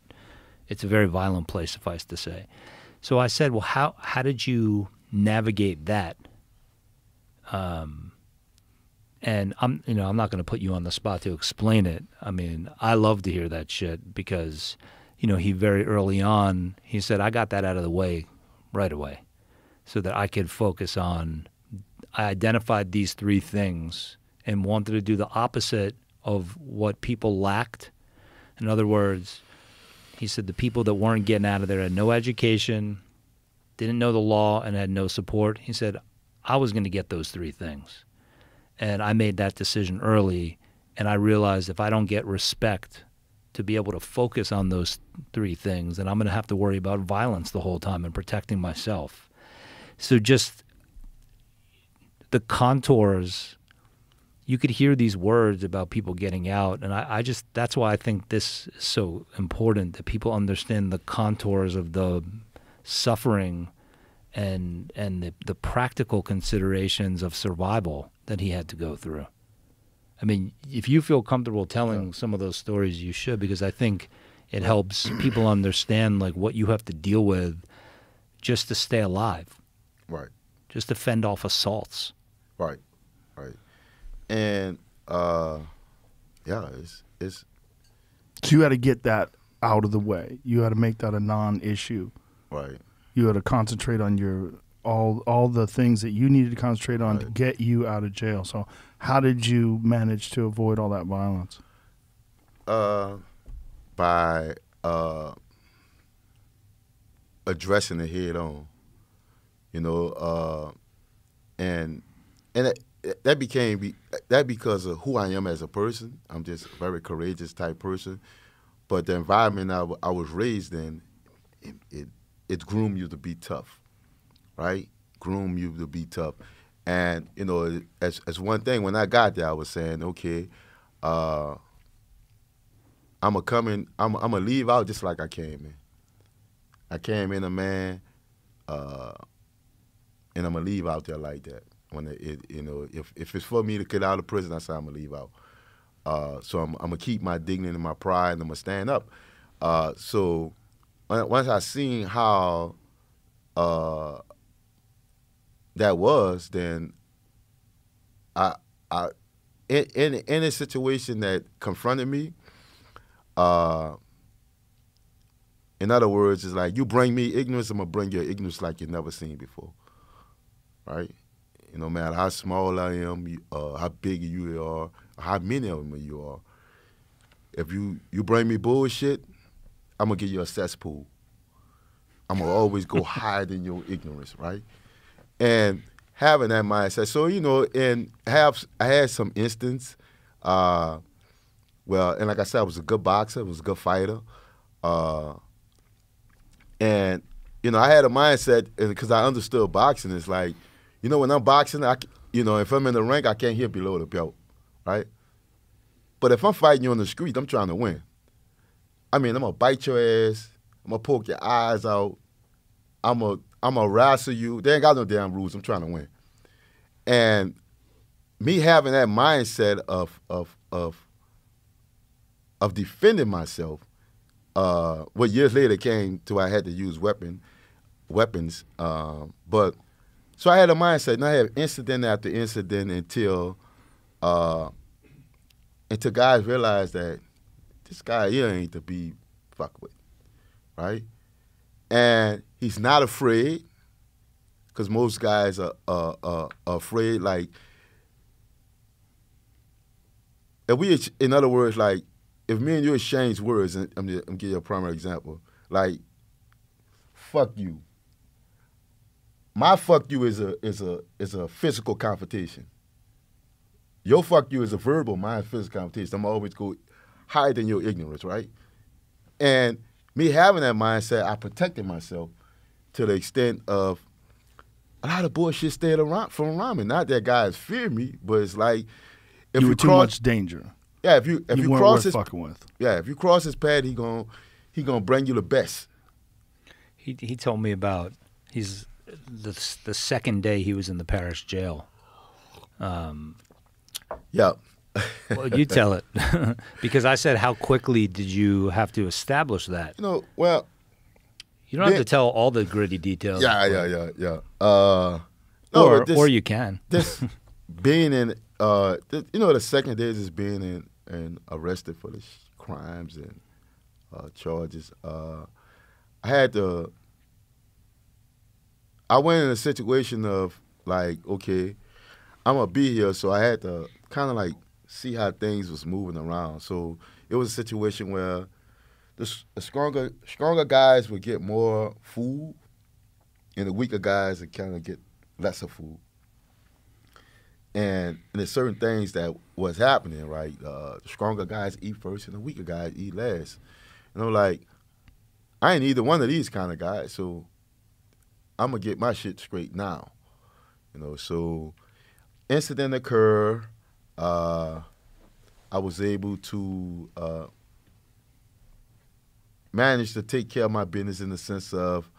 it's a very violent place, suffice to say. So I said, well, how did you navigate that? And I'm not going to put you on the spot to explain it. I mean, I love to hear that shit because, he very early on, he said, I got that out of the way right away so that I could focus on, I identified these three things and wanted to do the opposite of what people lacked. In other words, he said the people that weren't getting out of there had no education, didn't know the law, and had no support. He said, I was going to get those three things. And I made that decision early, and I realized if I don't get respect to be able to focus on those three things, then I'm going to have to worry about violence the whole time and protecting myself. So just the contours, you could hear these words about people getting out, and I just, that's why I think this is so important, that people understand the contours of the suffering and the practical considerations of survival that he had to go through. I mean, if you feel comfortable telling some of those stories, you should, because I think it helps people understand like what you have to deal with just to stay alive. Right. Just to fend off assaults. Right. And it's So you had to get that out of the way. You had to make that a non-issue. right. You had to concentrate on your all the things that you needed to concentrate on to get you out of jail. So how did you manage to avoid all that violence? By addressing it head on, and that became that because of who I am as a person. I'm just a very courageous type person, but the environment I was raised in, it groomed you to be tough, right? Groom you to be tough, and as one thing when I got there, I was saying, okay, I'm gonna leave out just like I came in. I came in a man, and I'm gonna leave out there like that. When if it's for me to get out of prison, I say I'm gonna leave out. So I'm gonna keep my dignity and my pride, and I'm gonna stand up. So once I seen how that was, then I in a situation that confronted me. In other words, it's like you bring me ignorance, I'm gonna bring you ignorance like you never seen before, right? No matter how small I am, how big you are, how many of them you are. If you bring me bullshit, I'm gonna give you a cesspool. I'm gonna always go higher than your ignorance, right? And having that mindset, so and I had some instance. Well, and like I said, I was a good boxer, I was a good fighter, and I had a mindset because I understood boxing. It's like, when I'm boxing, if I'm in the ring, I can't hit below the belt, right? But if I'm fighting you on the street, I'm trying to win. I mean, I'm gonna bite your ass. I'm gonna poke your eyes out. I'm gonna wrestle you. They ain't got no damn rules. I'm trying to win. And me having that mindset of defending myself, what years later came to I had to use weapons. But so I had a mindset, and I had incident after incident until guys realized that this guy here ain't to be fuck with, right? And he's not afraid, because most guys are afraid. Like, if we, in other words, like, if me and you exchange words, and I'm giving you a primary example, like, fuck you. My fuck you is a physical confrontation. Your fuck you is a verbal, my physical confrontation. I'm always go higher than your ignorance, right? And me having that mindset, I protected myself to the extent of a lot of bullshit stayed around me. Not that guys fear me, but it's like, if you were too much danger. Yeah, if you weren't cross worth his fucking with. Yeah, if you cross his path, he gonna bring you the best. He told me about the second day he was in the parish jail. Yeah. Well, you tell it, because I said, how quickly did you have to establish that? Well, you don't have to tell all the gritty details. Yeah. Or you can. This being in, the second day is being in arrested for the crimes and charges. I went in a situation of like, okay, I'm gonna be here, so I had to kind of like see how things was moving around. So it was a situation where the stronger guys would get more food, and the weaker guys would kind of get lesser food. And there's certain things that was happening, right? The stronger guys eat first, and the weaker guys eat last. Like, I ain't either one of these kind of guys, so I'm gonna get my shit straight now. So incident occurred. I was able to manage to take care of my business in the sense of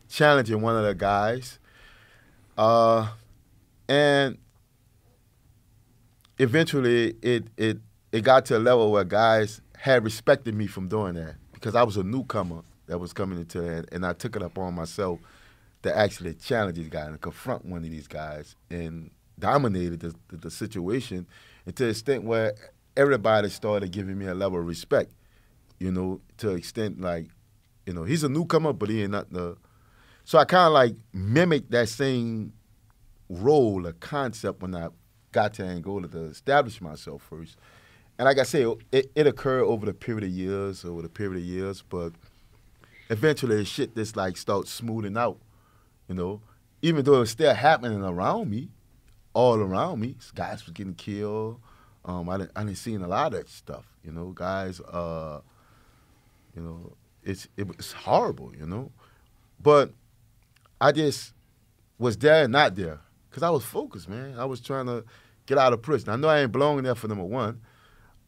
challenging one of the guys. And eventually it got to a level where guys had respected me from doing that, because I was a newcomer that was coming into it, and I took it upon myself to actually challenge these guys and confront one of these guys, and dominated the situation, and to the extent where everybody started giving me a level of respect, to the extent like, he's a newcomer, but he ain't nothing. So I kind of like mimicked that same role or concept when I got to Angola to establish myself first. And like I said, it occurred over the period of years, but eventually shit just like starts smoothing out, even though it's still happening around me, all around me. Guys was getting killed. I didn't see a lot of that stuff, guys, it's horrible, but I just was there and not there, because I was focused, man. I was trying to get out of prison. I know I ain't belonging there for number one,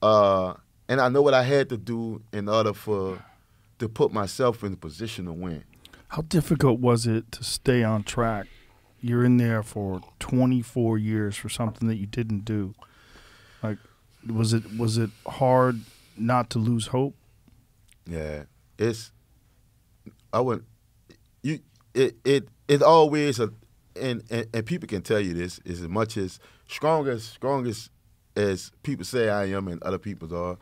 and I know what I had to do in order to put myself in a position to win. How difficult was it to stay on track? You're in there for 24 years for something that you didn't do. Like, was it hard not to lose hope? Yeah, it's always and people can tell you this, is as much as strongest as people say I am and other people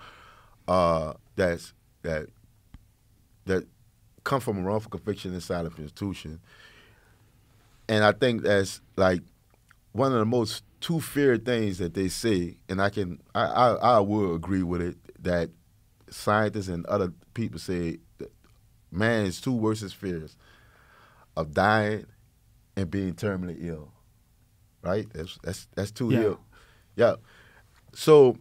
are, that come from a wrongful conviction inside of an institution. And I think that's like one of the most two feared things that they say, and I will agree with it, that scientists and other people say that man's two worst fears of dying and being terminally ill. Right? That's two ill. Yeah. So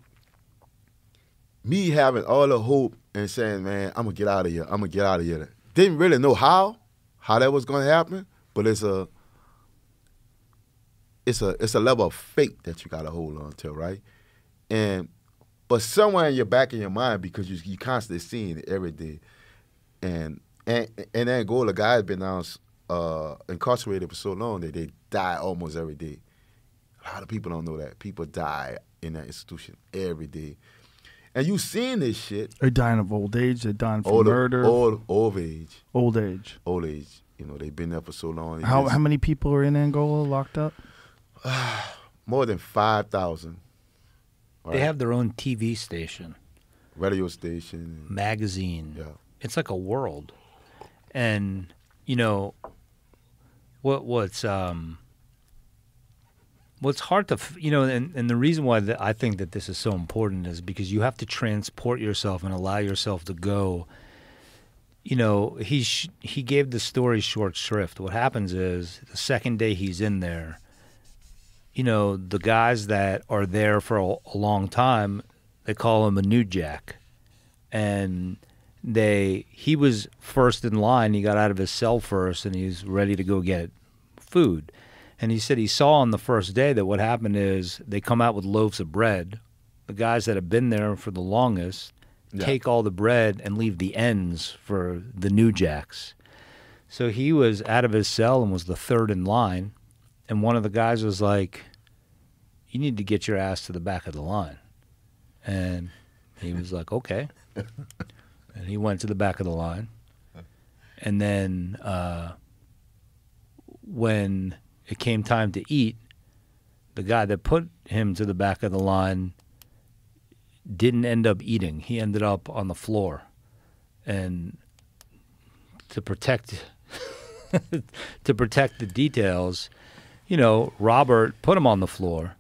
me having all the hope and saying, man, I'm gonna get out of here. Didn't really know how that was gonna happen, but it's a level of faith that you gotta hold on to, right? But somewhere in your back of your mind, because you constantly seeing it every day, and Angola, guys been now incarcerated for so long that they die almost every day. A lot of people don't know that. People die in that institution every day. And you seeing this shit. They're dying of old age. They're dying from murder. Old age. Old age. Old age. They've been there for so long. How many people are in Angola locked up? More than 5,000. Right? They have their own TV station. Radio station. Magazine. Yeah. it's like a world. And, you know, what's hard to, you know, and the reason why I think that this is so important is because you have to transport yourself and allow yourself to go. You know, he gave the story short shrift. What happens is the second day he's in there, you know, the guys that are there for a long time, they call him a new jack. And he was first in line. He got out of his cell first, and he was ready to go get food. And he said he saw on the first day that what happened is they come out with loaves of bread. The guys that have been there for the longest take all the bread and leave the ends for the new jacks. So he was out of his cell and was the third in line. And one of the guys was like, "You need to get your ass to the back of the line." And he was like, "Okay." And he went to the back of the line. And then when it came time to eat, the guy that put him to the back of the line didn't end up eating. He ended up on the floor. And to protect the details, you know, Robert put him on the floor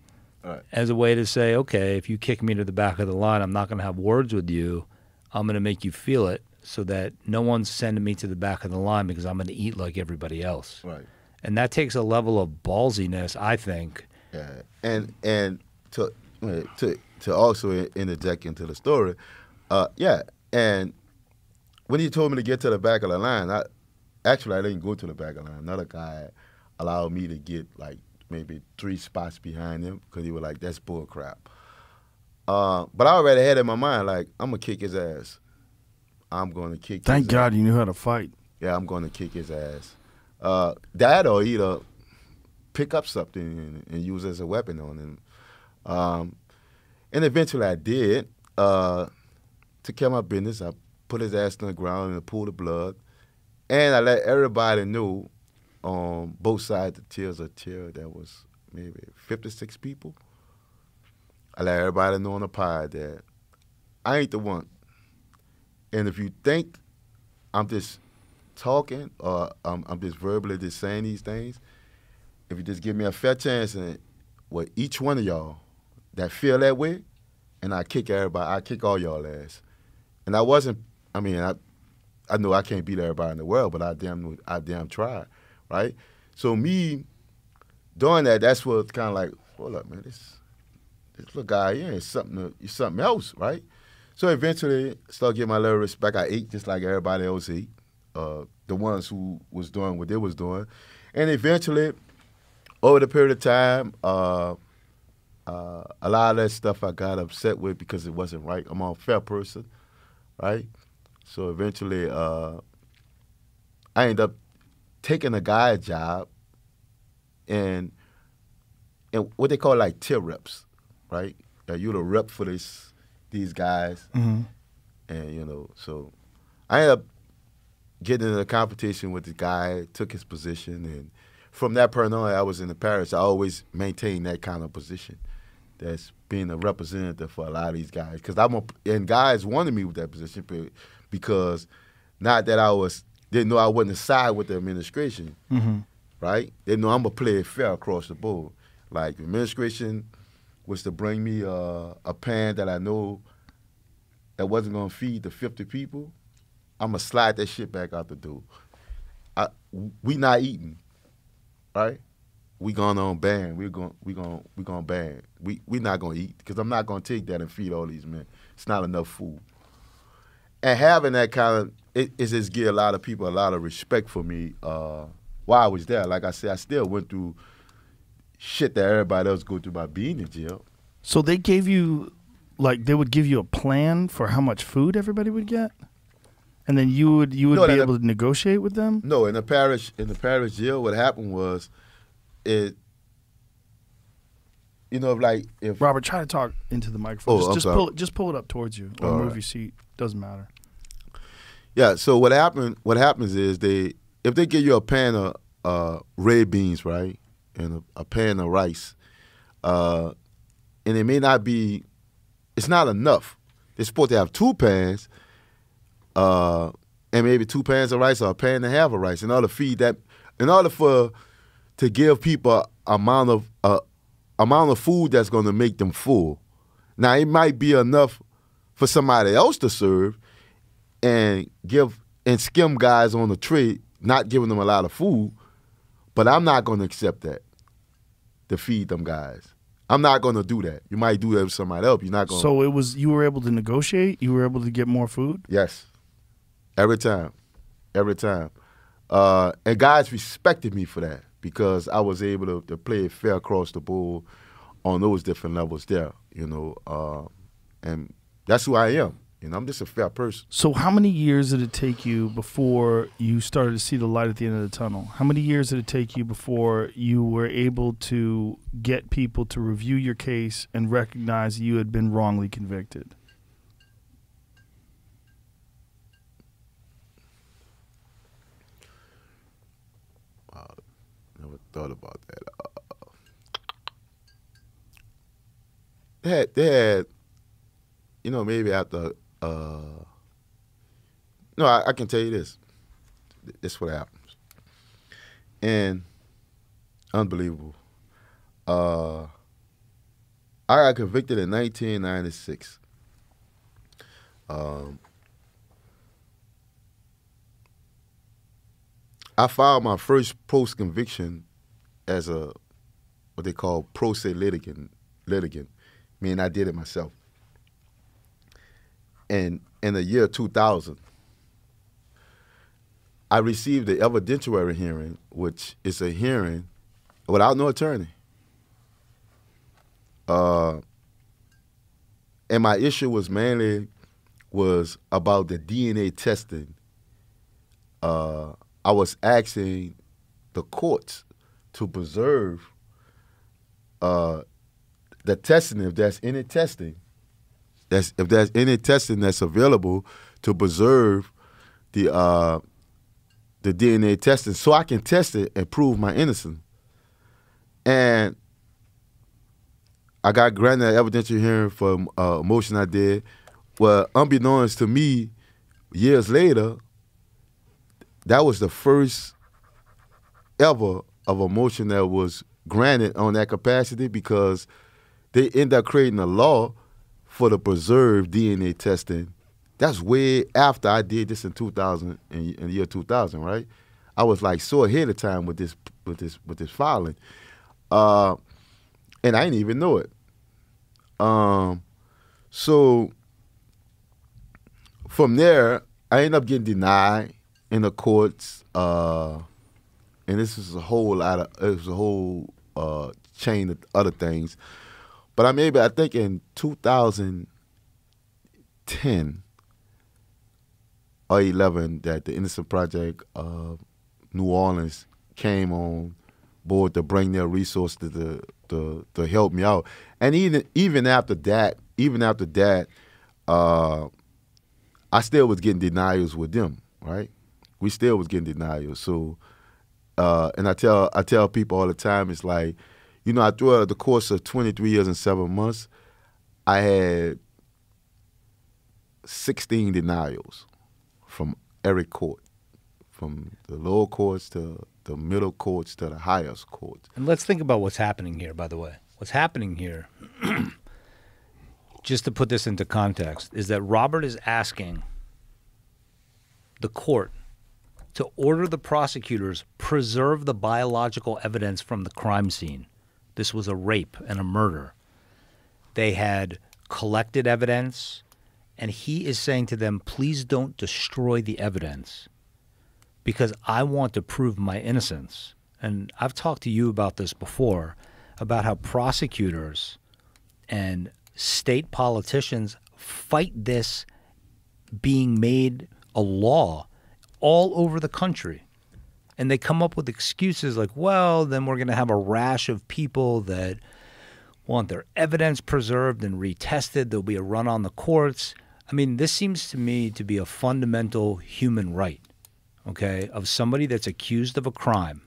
as a way to say, okay, if you kick me to the back of the line, I'm not going to have words with you. I'm going to make you feel it so that no one's sending me to the back of the line because I'm going to eat like everybody else. Right. And that takes a level of ballsiness, I think. Yeah. And to also interject into the story, and when he told me to get to the back of the line, I didn't go to the back of the line. Another guy allowed me to get like maybe 3 spots behind him because he was like, "That's bull crap." But I already had in my mind, like, I'm going to kick his ass. I'm going to kick his ass. Thank God you knew how to fight. Yeah, I'm going to kick his ass. That or either pick up something and use it as a weapon on him. And eventually I did. To care my business, I put his ass on the ground in a pool of blood. And I let everybody know on both sides of the tier, there was maybe 56 people. I let everybody know on the pod that I ain't the one. And if you think I'm just talking or I'm just verbally just saying these things, if you just give me a fair chance and with each one of y'all that feel that way, and I kick everybody, I kick all y'all ass. And I know I can't beat everybody in the world, but I damn tried, right? So me doing that, that's what kind of like, hold up, man, this little guy here is something else, right? So eventually, started getting my little respect. I ate just like everybody else ate, the ones who was doing what they was doing. And eventually, over the period of time, a lot of that stuff I got upset with because it wasn't right. I'm a fair person, right? So eventually, I ended up taking a guy's job and what they call like tier reps, right? You're the rep for these guys. Mm-hmm. And, you know, so I ended up getting in a competition with the guy, took his position, and from that point on, I was in the parish. I always maintained that kind of position. That's being a representative for a lot of these guys. And guys wanted me with that position because not that didn't know I wasn't side with the administration, Mm-hmm. right? They know I'm going to play it fair across the board. Like, the administration was to bring me a pan that I know that wasn't going to feed the 50 people. I'm going to slide that shit back out the door. We not eating, right? We going on ban. We going ban. We not going to eat because I'm not going to take that and feed all these men. It's not enough food. And having that kind of, it just give a lot of people a lot of respect for me while I was there. Like I said, I still went through shit that everybody else go through by being in jail. So they gave you, like, they would give you a plan for how much food everybody would get? And then you would be able to negotiate with them? No, in the parish jail, what happened was, if Robert, try to talk into the microphone. Oh, just pull it up towards you or move your seat. Doesn't matter. Yeah. So what happens is if they give you a pan of red beans, right, and a pan of rice, and it may not be, it's not enough. They're supposed to have 2 pans. and maybe 2 pans of rice or a pan and a half of rice in order to feed that, in order to give people amount of food that's going to make them full. Now, it might be enough for somebody else to serve and skim guys on the tray, not giving them a lot of food, but I'm not going to accept that to feed them guys. I'm not going to do that. You might do that with somebody else. You're not going. So you were able to negotiate? You were able to get more food? Yes. Every time. And guys respected me for that because I was able to play it fair across the board on those different levels there, and that's who I am. I'm just a fair person. So how many years did it take you before you started to see the light at the end of the tunnel? How many years did it take you before you were able to get people to review your case and recognize you had been wrongly convicted? Never thought about that. They had, maybe after. No, I can tell you this. This is what happens. And unbelievable. I got convicted in 1996. I filed my first post-conviction as what they call pro se litigant, meaning I did it myself. And in the year 2000, I received the evidentiary hearing, which is a hearing without no attorney. And my issue was mainly about the DNA testing. I was asking the courts to preserve the testing, if there's any testing. If there's any testing that's available to preserve the DNA testing so I can test it and prove my innocence. And I got granted an evidentiary hearing for a motion I did. Well, unbeknownst to me, years later, that was the first ever of a motion that was granted on that capacity because they ended up creating a law for the preserved DNA testing. That's way after I did this in 2000, in the year 2000, right? I was like so ahead of time with this filing, and I didn't even know it. So from there, I ended up getting denied in the courts, and this was a whole chain of other things. But I think in 2010 or 11 that the Innocent Project of New Orleans came on board to bring their resources to help me out. And even after that, I still was getting denials with them, right? We still was getting denials. So, and I tell people all the time, it's like, throughout the course of 23 years and 7 months, I had 16 denials from every court, from the lower courts to the middle courts to the highest courts. And let's think about what's happening here, by the way. What's happening here, just to put this into context, is that Robert is asking the court to order the prosecutors preserve the biological evidence from the crime scene. This was a rape and a murder. They had collected evidence, and he is saying to them, please don't destroy the evidence because I want to prove my innocence. And I've talked to you about this before, about how prosecutors and state politicians fight this being made a law all over the country. And they come up with excuses like, well, then we're going to have a rash of people that want their evidence preserved and retested. There'll be a run on the courts. I mean, this seems to me to be a fundamental human right, okay, of somebody that's accused of a crime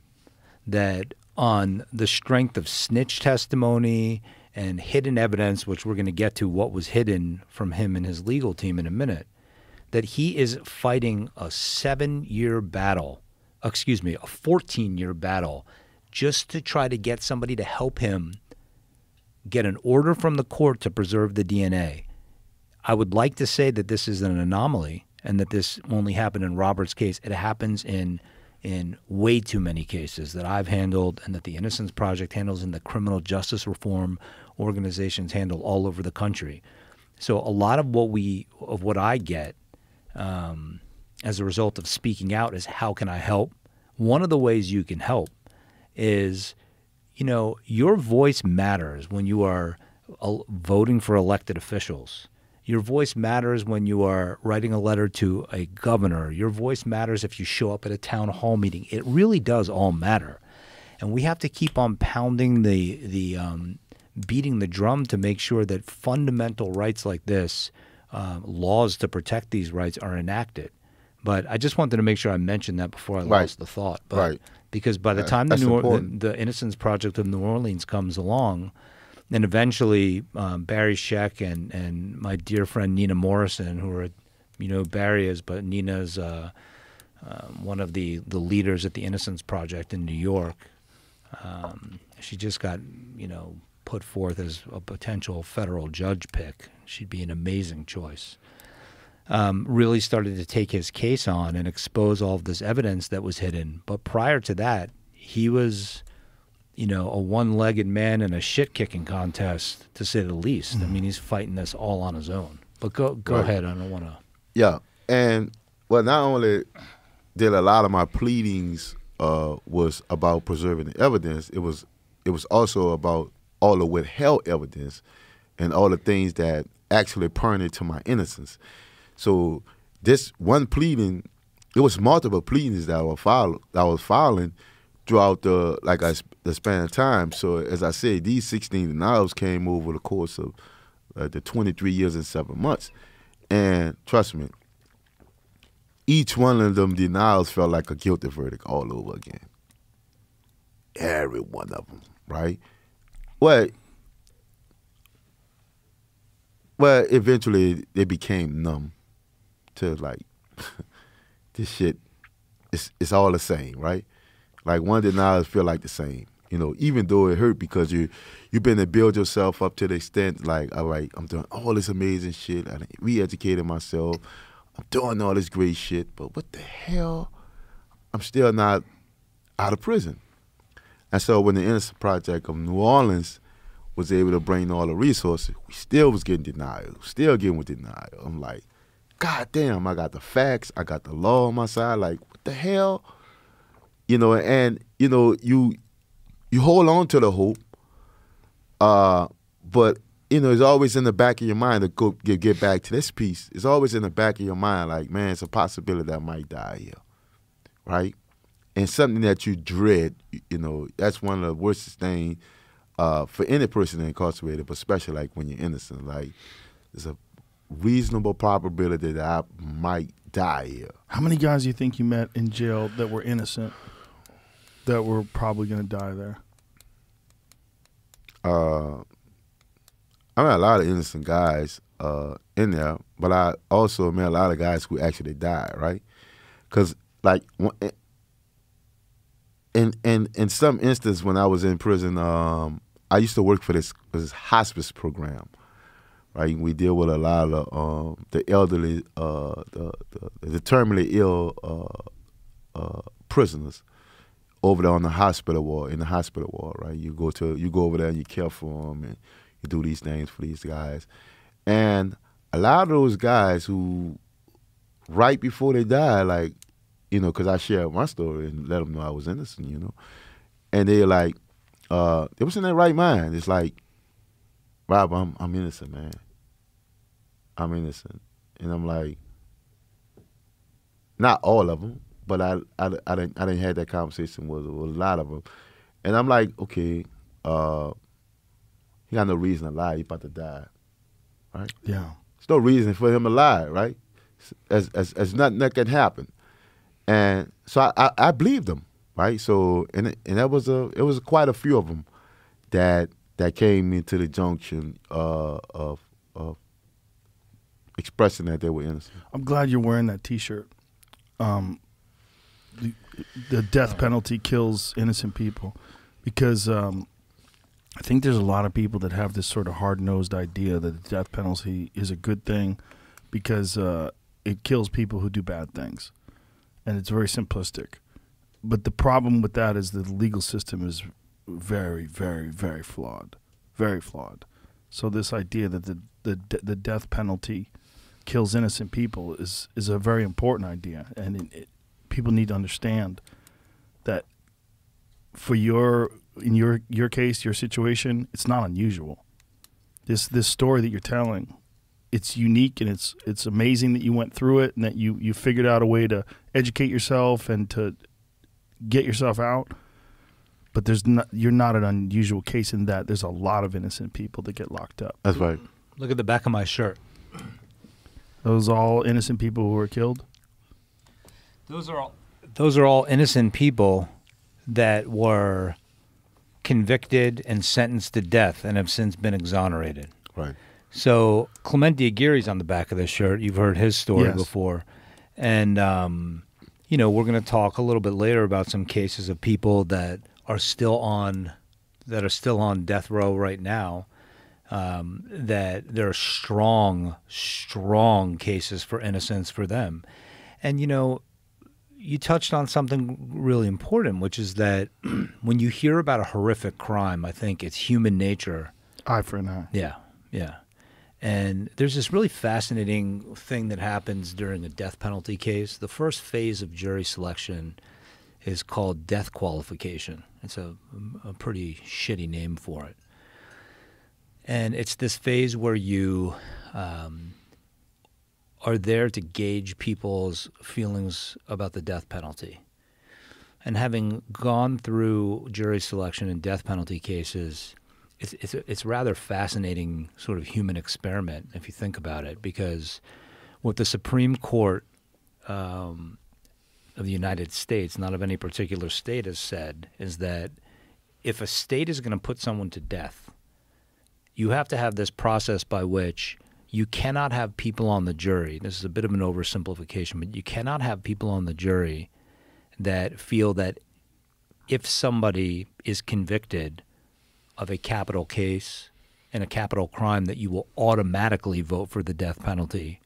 that on the strength of snitch testimony and hidden evidence, which we're going to get to what was hidden from him and his legal team in a minute, that he is fighting a 7-year battle, a 14-year battle, just to try to get somebody to help him get an order from the court to preserve the DNA. I would like to say that this is an anomaly and that this only happened in Robert's case. It happens in way too many cases that I've handled and that the Innocence Project handles and the criminal justice reform organizations handle all over the country. So a lot of what I get as a result of speaking out is, how can I help? One of the ways you can help is, your voice matters when you are voting for elected officials. Your voice matters when you are writing a letter to a governor. Your voice matters if you show up at a town hall meeting. It really does all matter. And we have to keep on pounding beating the drum to make sure that fundamental rights like this, laws to protect these rights, are enacted. But I just wanted to make sure I mentioned that before I lost the thought. But, because by the time the Innocence Project of New Orleans comes along, and eventually Barry Scheck and my dear friend Nina Morrison, who are, Barry is, but Nina's one of the leaders at the Innocence Project in New York. She just got, put forth as a potential federal judge pick. She'd be an amazing choice. Really started to take his case on and expose all of this evidence that was hidden. But prior to that, he was, a one-legged man in a shit-kicking contest, to say the least. I mean, he's fighting this all on his own. But go ahead. I don't want to. Yeah, and not only did a lot of my pleadings was about preserving the evidence, it was also about all the withheld evidence and all the things that actually pointed to my innocence. So this one pleading, it was multiple pleadings that I was filing throughout the span of time. So as I said, these 16 denials came over the course of the 23 years and 7 months. And trust me, each one of them denials felt like a guilty verdict all over again. Every one of them, right? Well, eventually they became numb to this shit. It's all the same, right? Like one denials feel like the same, even though it hurt because you've been to build yourself up to the extent all right, I'm doing all this amazing shit. I re-educated myself. I'm doing all this great shit, but what the hell? I'm still not out of prison. And so when the Innocence Project of New Orleans was able to bring all the resources, we still was getting denial, still getting with denial. I'm like, God damn, I got the facts, I got the law on my side. Like, what the hell? You hold on to the hope, but it's always in the back of your mind to go get back to this piece. It's always in the back of your mind, like, man, it's a possibility that I might die here, right? And something that you dread, that's one of the worst things for any person incarcerated, but especially like when you're innocent. Like, there's a reasonable probability that I might die here. How many guys you think you met in jail that were innocent, that were probably going to die there? I met a lot of innocent guys in there, but I also met a lot of guys who actually died, right? Because, in some instance when I was in prison, I used to work for this hospice program, right? We deal with a lot of the elderly, the terminally ill prisoners over there on the hospital ward, right? You go over there and you care for them and you do these things for these guys. And a lot of those guys who, right before they die, because I shared my story and let them know I was innocent, and they're like, they was in their right mind. It's like, Rob, I'm innocent, man. I'm innocent. And I'm like, not all of them, but I didn't have that conversation with a lot of them. And I'm like, okay, he got no reason to lie. He about to die, right? Yeah. There's no reason for him to lie, right? As nothing that can happen. And so I believed them, right? So and it was quite a few of them that came into the junction of expressing that they were innocent. I'm glad you're wearing that T-shirt. The death penalty kills innocent people because I think there's a lot of people that have this sort of hard-nosed idea that the death penalty is a good thing because it kills people who do bad things, and it's very simplistic. But the problem with that is the legal system is very, very, very flawed, very flawed. So this idea that the death penalty kills innocent people is a very important idea, and people need to understand that for in your case, your situation, it's not unusual. This story that you're telling, it's unique, and it's amazing that you went through it and that you figured out a way to educate yourself and to get yourself out. But you're not an unusual case in that there's a lot of innocent people that get locked up. That's right. Look at the back of my shirt. Those all innocent people who were killed? Those are all innocent people that were convicted and sentenced to death and have since been exonerated. Right. So Clemente Aguirre's on the back of this shirt. You've heard his story before. And, we're going to talk a little bit later about some cases of people that are still on death row right now, that there are strong cases for innocence for them. And, you touched on something really important, which is that when you hear about a horrific crime, I think it's human nature. Eye for an eye. Yeah, yeah. And there's this really fascinating thing that happens during a death penalty case. The first phase of jury selection is called death qualification. It's a pretty shitty name for it. And it's this phase where you are there to gauge people's feelings about the death penalty. And having gone through jury selection in death penalty cases, it's rather fascinating sort of human experiment if you think about it, because what the Supreme Court of the United States, not of any particular state, has said is that if a state is going to put someone to death, you have to have this process by which you cannot have people on the jury. This is a bit of an oversimplification, but you cannot have people on the jury that feel that if somebody is convicted of a capital case and a capital crime, that you will automatically vote for the death penalty.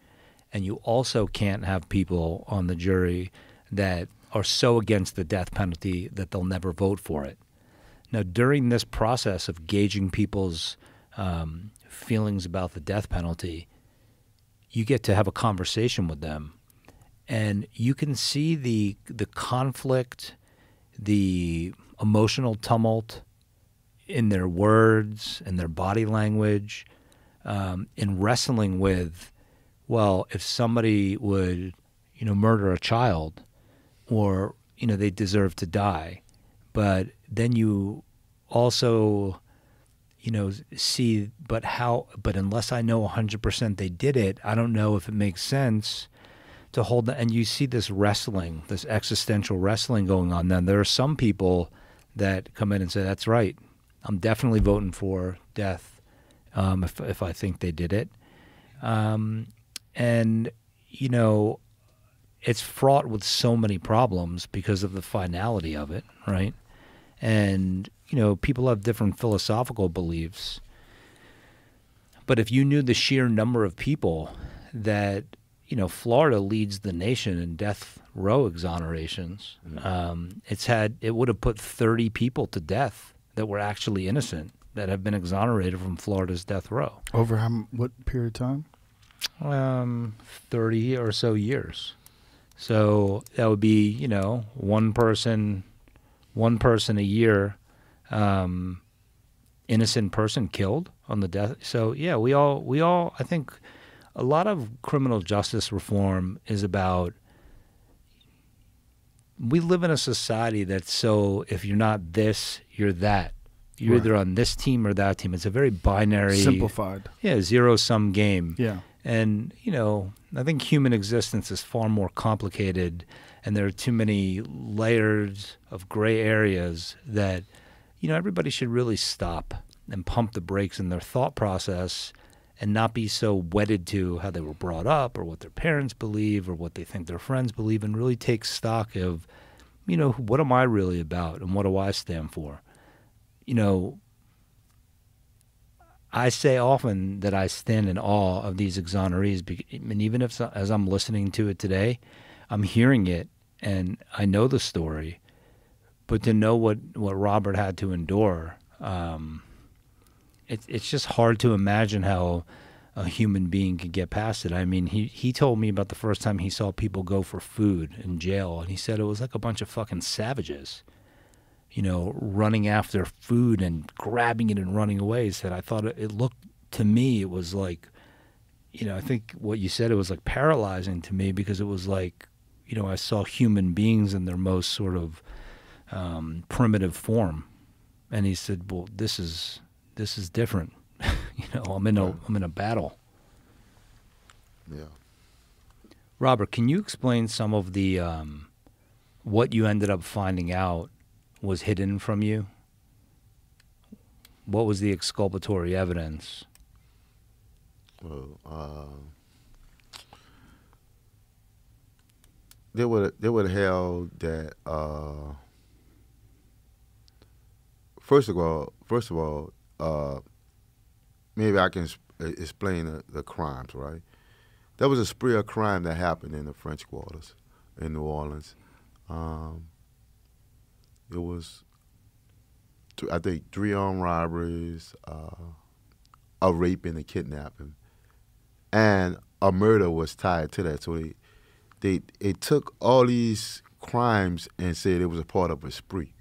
And you also can't have people on the jury that are so against the death penalty that they'll never vote for it. Now, during this process of gauging people's feelings about the death penalty, you get to have a conversation with them, and you can see the conflict, the emotional tumult in their words and their body language, in wrestling with, well, if somebody would, murder a child, or, they deserve to die. But then you also, see, but unless I know 100% they did it, I don't know if it makes sense to hold that. And you see this wrestling, this existential wrestling going on. Then there are some people that come in and say, that's right, I'm definitely voting for death if I think they did it. And, it's fraught with so many problems because of the finality of it, right? And, people have different philosophical beliefs. But if you knew the sheer number of people that, Florida leads the nation in death row exonerations, it would have put 30 people to death that were actually innocent that have been exonerated from Florida's death row. Over what period of time? 30 or so years. So that would be, one person a year, innocent person killed on the death. So yeah, we all, I think a lot of criminal justice reform is about, we live in a society that's so, if you're not this, you're that. You're either on this team or that team. It's a very binary, simplified, zero-sum game. Yeah. And, I think human existence is far more complicated, and there are too many layers of gray areas that, everybody should really stop and pump the brakes in their thought process and not be so wedded to how they were brought up or what their parents believe or what they think their friends believe, and really take stock of, you know, what am I really about and what do I stand for? You know, I say often that I stand in awe of these exonerees, and even if, as I'm listening to it today, I'm hearing it and I know the story, but to know what Robert had to endure, it's just hard to imagine how a human being could get past it. I mean, he told me about the first time he saw people go for food in jail, and he said it was like a bunch of fucking savages, you know, running after food and grabbing it and running away. He said, I thought it looked, to me, it was like, you know, I think what you said, it was like paralyzing to me, because it was like, you know, I saw human beings in their most sort of primitive form. And he said, well, this is different. You know, I'm in a battle. Yeah. Robert, can you explain some of the what you ended up finding out was hidden from you? What was the exculpatory evidence? Well, they would held that first of all, maybe I can explain the crimes, right? There was a spree of crime that happened in the French Quarters in New Orleans. It was, I think, 3 armed robberies, a rape and a kidnapping, and a murder was tied to that. So they took all these crimes and said it was a part of a spree.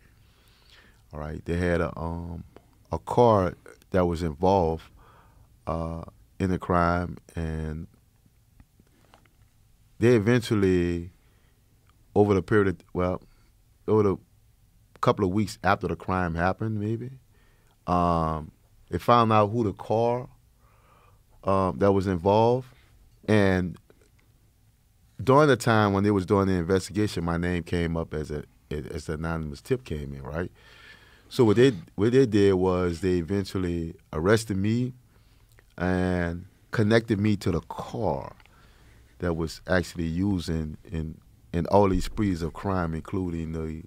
All right, they had a car that was involved in the crime, and they eventually, over the couple of weeks after the crime happened, maybe, they found out who the car that was involved, and during the time when they was doing the investigation, my name came up as an anonymous tip came in, right? So what they did was they eventually arrested me and connected me to the car that was actually used in all these sprees of crime, including the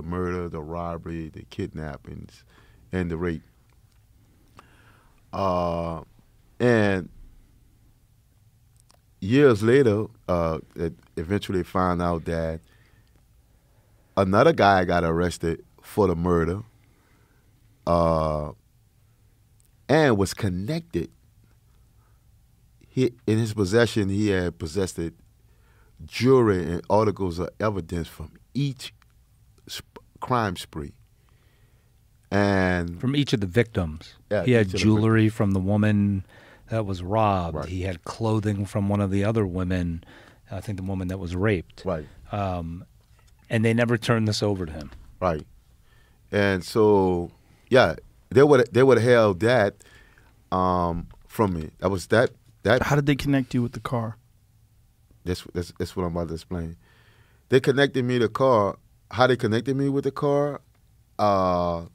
murder, the robbery, the kidnappings, and the rape. And years later, it eventually found out that another guy got arrested for the murder and was connected. In his possession, he had possessed jewelry and articles of evidence from each crime spree. And From each of the victims. Yeah, He had each of the jewelry from the woman that was robbed. Right. He had clothing from one of the other women, I think the woman that was raped. Right. And they never turned this over to him. Right. And so, yeah, they would have held that from me. That was that. How did they connect you with the car? That's what I'm about to explain. They connected me to the car. How they connected me with the car? The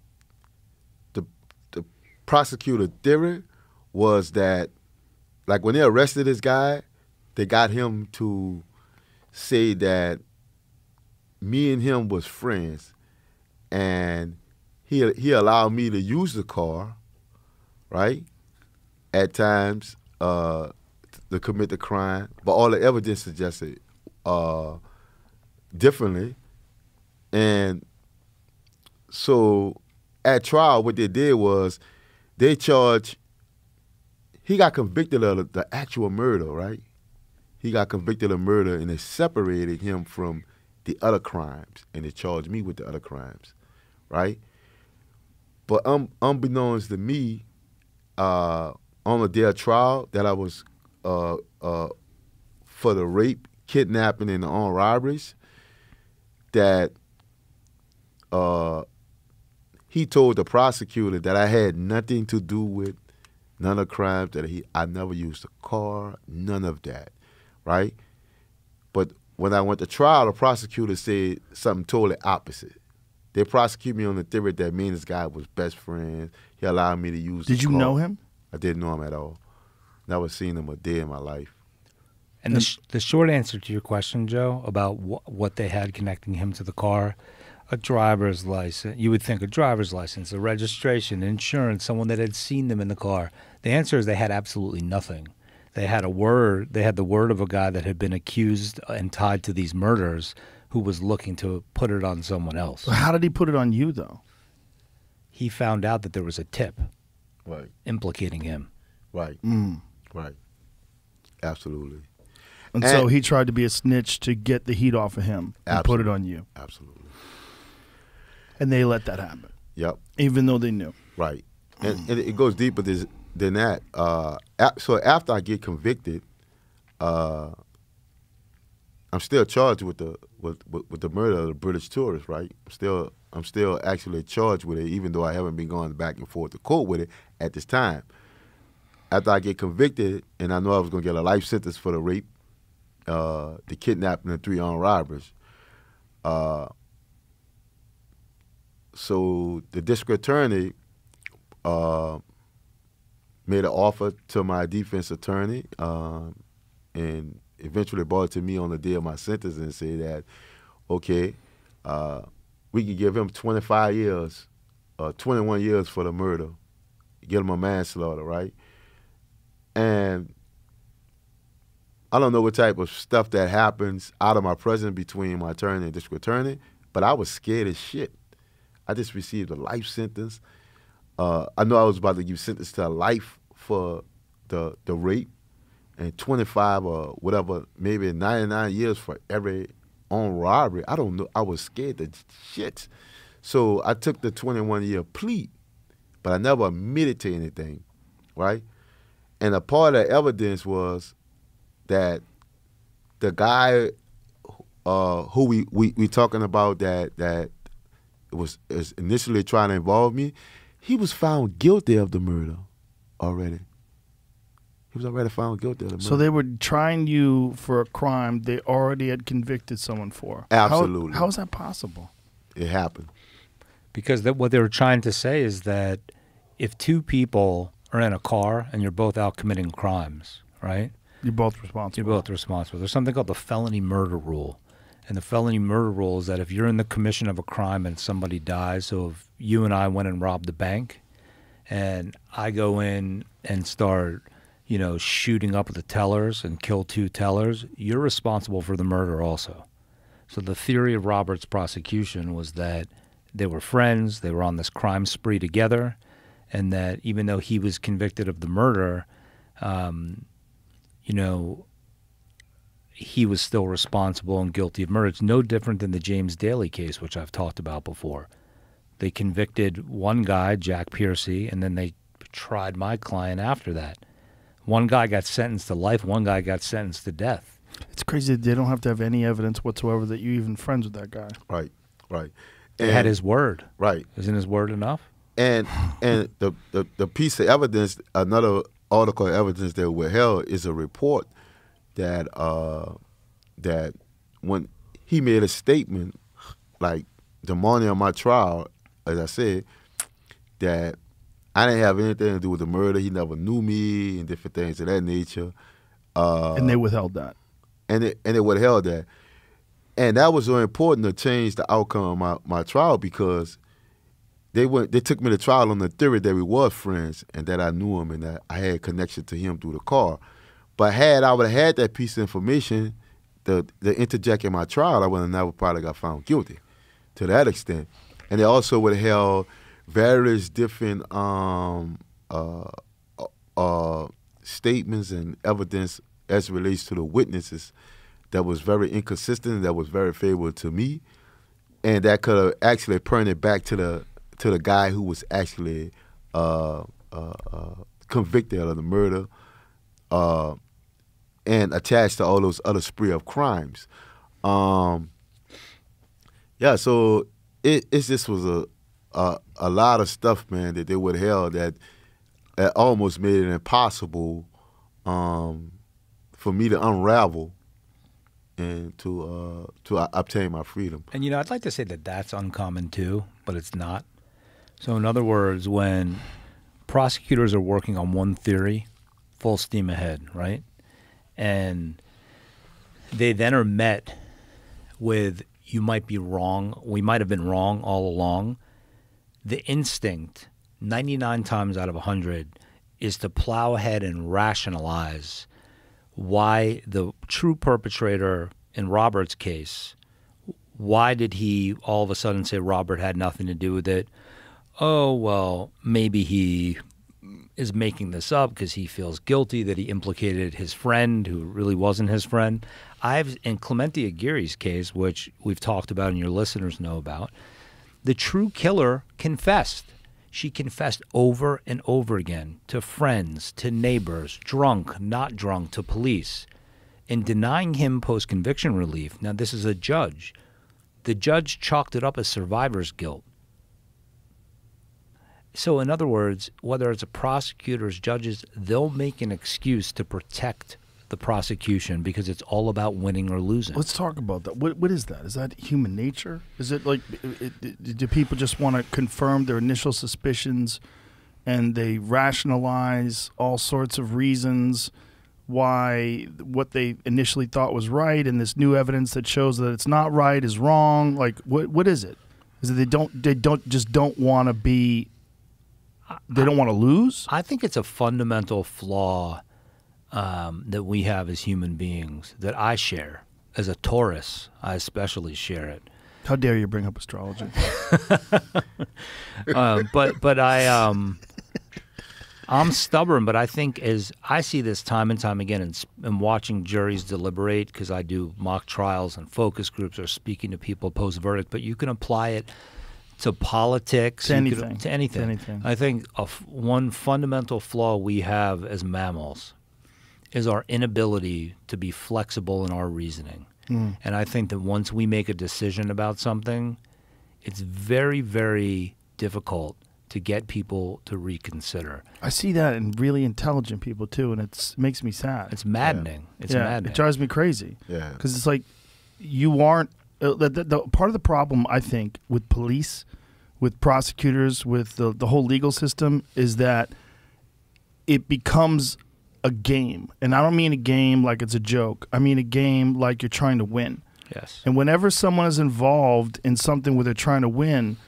prosecutor theory was that, like, when they arrested this guy, they got him to say that me and him was friends, and he allowed me to use the car, right, at times to commit the crime, but all the evidence suggested differently. And so at trial, what they did was they charged, he got convicted of the actual murder, right? He got convicted of murder, and they separated him from the other crimes, and they charged me with the other crimes, right? But unbeknownst to me, on the day of trial, that I was for the rape, kidnapping, and the armed robberies, that he told the prosecutor that I had nothing to do with none of the crimes, that I never used a car, none of that, right? But when I went to trial, the prosecutor said something totally opposite. They prosecuted me on the theory that me and this guy was best friends. He allowed me to use the Did you car. know him? I didn't know him at all. Never seen him a day in my life. And the short answer to your question, Joe, about what they had connecting him to the car, a driver's license. You would think a driver's license, a registration, insurance, someone that had seen them in the car. The answer is they had absolutely nothing. They had a word. They had the word of a guy that had been accused and tied to these murders who was looking to put it on someone else. How did he put it on you, though? He found out that there was a tip Right. implicating him. Right. Right. Absolutely. And so he tried to be a snitch to get the heat off of him and put it on you. Absolutely. And they let that happen. Yep. Even though they knew. Right. And it goes deeper than that. So after I get convicted, I'm still charged with the murder of the British tourist, right? I'm still actually charged with it, even though I haven't been going back and forth to court with it at this time. After I get convicted, and I know I was going to get a life sentence for the rape, the kidnapping, and 3 armed robberies. So the district attorney made an offer to my defense attorney, and eventually brought it to me on the day of my sentence and said that, okay, we could give him 25 years, 21 years for the murder, get him a manslaughter, right? And I don't know what type of stuff that happens out of my presence between my attorney and district attorney, but I was scared as shit. I just received a life sentence. I know I was about to give sentenced to life for the rape, and 25 or whatever, maybe 99 years for every armed robbery. I don't know. I was scared to shit. So I took the 21-year plea, but I never admitted to anything, right? And a part of the evidence was that the guy who we talking about that was initially trying to involve me, he was found guilty of the murder already. He was already found guilty of the murder. So they were trying you for a crime they already had convicted someone for. Absolutely. How is that possible? It happened. Because what they were trying to say is that if 2 people are in a car and you're both out committing crimes, right? You're both responsible. You're both responsible. There's something called the felony murder rule. And the felony murder rule is that if you're in the commission of a crime and somebody dies, so if you and I went and robbed a bank and I go in and start, shooting up the tellers and kill 2 tellers, you're responsible for the murder also. So the theory of Robert's prosecution was that they were friends, they were on this crime spree together, and that even though he was convicted of the murder, he was still responsible and guilty of murder. It's no different than the James Daly case, which I've talked about before. They convicted one guy, Jack Piercy, and then they tried my client after that. One guy got sentenced to life, one guy got sentenced to death. It's crazy that they don't have to have any evidence whatsoever that you're even friends with that guy. Right. They had his word. Right. Isn't his word enough? And the piece of evidence, another article of evidence that we held is a report that when he made a statement, like the morning of my trial, as I said, that I didn't have anything to do with the murder. He never knew me and different things of that nature. And they withheld that. And it withheld that. And that was so important to change the outcome of my trial, because they took me to trial on the theory that we were friends and that I knew him and that I had connection to him through the car. But had I would have had that piece of information, the interject in my trial, I would have never probably got found guilty to that extent. And they also would have held various different statements and evidence as it relates to the witnesses that was very inconsistent, that was very favorable to me, and that could have actually pointed back to the guy who was actually convicted of the murder and attached to all those other spree of crimes. So it just was a lot of stuff, man, that they would have held that almost made it impossible for me to unravel and to obtain my freedom. And, I'd like to say that that's uncommon too, but it's not. So in other words, when prosecutors are working on one theory full steam ahead, right? And they then are met with, you might be wrong, we might have been wrong all along. The instinct, 99 times out of 100, is to plow ahead and rationalize why the true perpetrator in Robert's case, why did he all of a sudden say Robert had nothing to do with it? Oh, well, maybe he is making this up because he feels guilty that he implicated his friend who really wasn't his friend. In Clemente Aguirre's case, which we've talked about and your listeners know about, the true killer confessed. She confessed over and over again to friends, to neighbors, drunk, not drunk, to police. In denying him post-conviction relief, now this is a judge, the judge chalked it up as survivor's guilt. So in other words, whether it's a prosecutor's judges, they'll make an excuse to protect the prosecution because it's all about winning or losing. Let's talk about that. What is that? Is that human nature? Is it like, do people just want to confirm their initial suspicions and they rationalize all sorts of reasons why what they initially thought was right and this new evidence that shows that it's not right is wrong? Like, what is it? Is it they don't want to be, they don't want to lose? I think it's a fundamental flaw that we have as human beings that I share. As a Taurus, I especially share it. How dare you bring up astrology? But I'm stubborn, but I think as I see this time and time again and watching juries deliberate, because I do mock trials and focus groups or speaking to people post-verdict, but you can apply it to politics, to anything. To anything. I think one fundamental flaw we have as mammals is our inability to be flexible in our reasoning. And I think that once we make a decision about something, it's very, very difficult to get people to reconsider. I see that in really intelligent people too, and it makes me sad. It's maddening. Yeah. It's maddening. It drives me crazy. Yeah. Because it's like you aren't the part of the problem, I think, with police, with prosecutors, with the whole legal system is that it becomes a game. And I don't mean a game like it's a joke. I mean a game like you're trying to win. Yes. And whenever someone is involved in something where they're trying to win,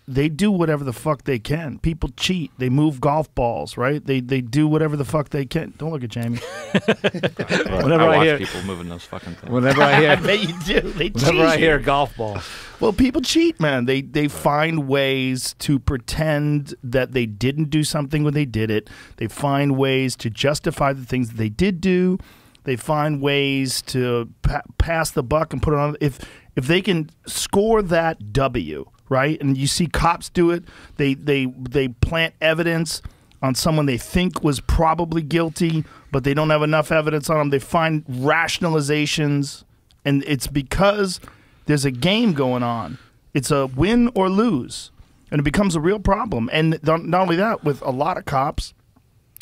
they do whatever the fuck they can. People cheat. They move golf balls, right? They do whatever the fuck they can. Don't look at Jamie. Whenever I watch hear people moving those fucking things. Whenever I hear, I bet you do. They cheat. whenever I hear golf ball, Well, people cheat, man. They find ways to pretend that they didn't do something when they did it. They find ways to justify the things that they did do. They find ways to pass the buck and put it on. If they can score that W, right? And you see cops do it. They plant evidence on someone they think was probably guilty, but they don't have enough evidence on them. They find rationalizations, and it's because there's a game going on. It's a win or lose, and it becomes a real problem. And not only that, with a lot of cops,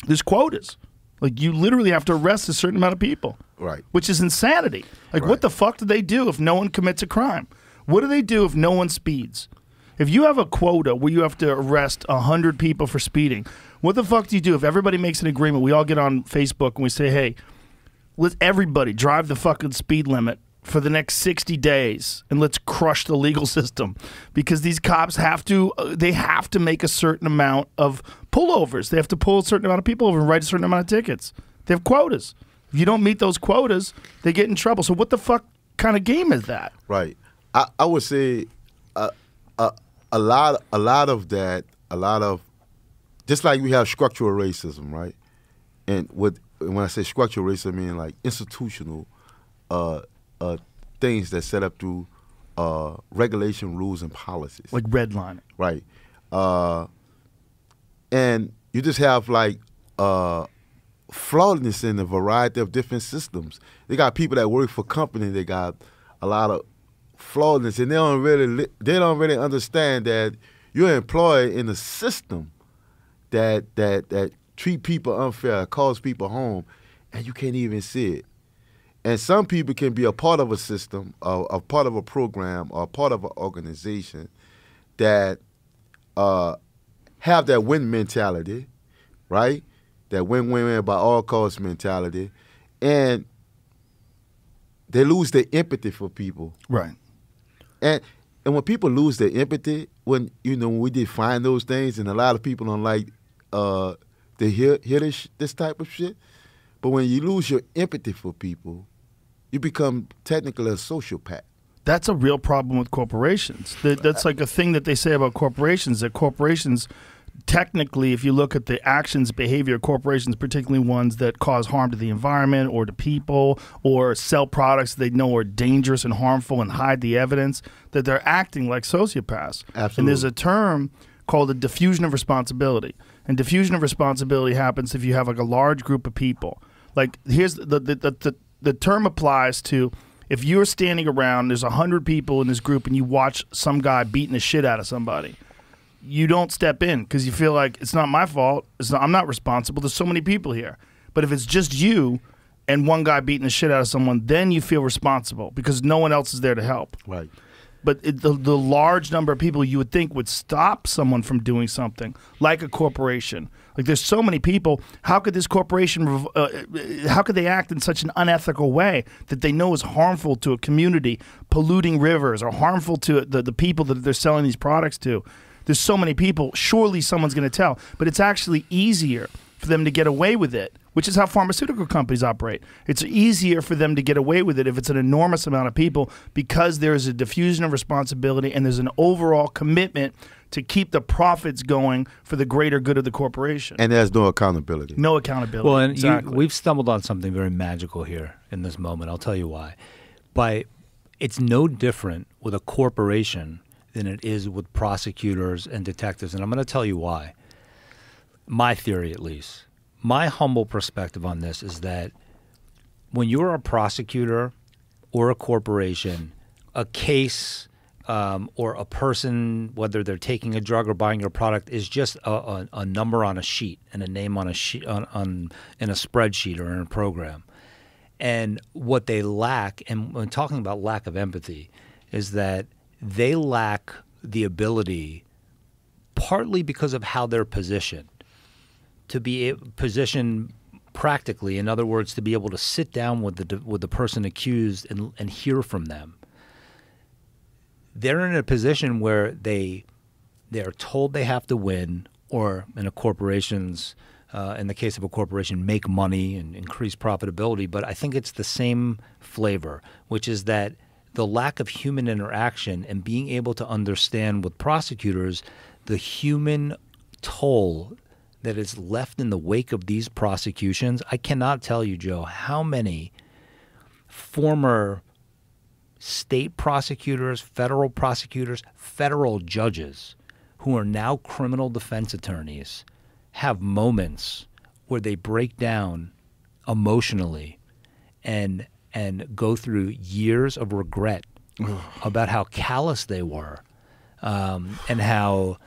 there's quotas. Like, you literally have to arrest a certain amount of people. Right. Which is insanity. Like, Right. what the fuck do they do if no one commits a crime? What do they do if no one speeds? If you have a quota where you have to arrest 100 people for speeding, what the fuck do you do if everybody makes an agreement? We all get on Facebook and we say, hey, let everybody drive the fucking speed limit for the next 60 days and let's crush the legal system, because these cops have to make a certain amount of pullovers. They have to pull a certain amount of people over and write a certain amount of tickets. They have quotas. If you don't meet those quotas, they get in trouble. So what the fuck kind of game is that? Right. I would say a lot of just like we have structural racism, right? And when I say structural racism, I mean like institutional things that set up through regulation, rules, and policies. Like redlining. Right. And you just have like flawedness in a variety of different systems. They got people that work for companies. They got a lot of flawedness, and they don't really understand that you're employed in a system that treat people unfair, calls people home, and you can't even see it. And some people can be a part of a system, a part of a program, or a part of an organization that have that win mentality, right? that win-win by all costs mentality, and they lose their empathy for people. Right. And when people lose their empathy, when we define those things, and a lot of people don't like to hear this type of shit. But when you lose your empathy for people, you become technically a sociopath. That's a real problem with corporations. That's like a thing that they say about corporations, that corporations, technically, if you look at the actions, behavior of corporations, particularly ones that cause harm to the environment or to people or sell products they know are dangerous and harmful and hide the evidence, that they're acting like sociopaths. Absolutely. And there's a term called the diffusion of responsibility. And diffusion of responsibility happens if you have like a large group of people. Like here's the term applies to if you're standing around, there's 100 people in this group and you watch some guy beating the shit out of somebody. You don't step in because you feel like it's not my fault. I'm not responsible. There's so many people here. But if it's just you and one guy beating the shit out of someone, then you feel responsible because no one else is there to help. Right. But the large number of people you would think would stop someone from doing something, like a corporation. Like there's so many people. How could this corporation, how could they act in such an unethical way that they know is harmful to a community, polluting rivers, or harmful to the people that they're selling these products to? There's so many people. Surely someone's going to tell. But it's actually easier for them to get away with it, which is how pharmaceutical companies operate. It's easier for them to get away with it if it's an enormous amount of people because there is a diffusion of responsibility and there's an overall commitment to keep the profits going for the greater good of the corporation. And there's no accountability. No accountability. Well, and exactly. we've stumbled on something very magical here in this moment. I'll tell you why. It's no different with a corporation than it is with prosecutors and detectives, and I'm going to tell you why. My theory, at least. My humble perspective on this is that when you're a prosecutor or a corporation, a case or a person, whether they're taking a drug or buying your product, is just a number on a sheet and a name on a sheet in a spreadsheet or in a program. And what they lack, and when talking about lack of empathy, is that they lack the ability, partly because of how they're positioned, to be positioned practically. In other words, to be able to sit down with the person accused and hear from them. They're in a position where they are told they have to win, or in a corporation's, in the case of a corporation, make money and increase profitability. But I think it's the same flavor, which is that the lack of human interaction and being able to understand with prosecutors the human toll that is left in the wake of these prosecutions. I cannot tell you, Joe, how many former state prosecutors, federal judges who are now criminal defense attorneys have moments where they break down emotionally and go through years of regret about how callous they were, and how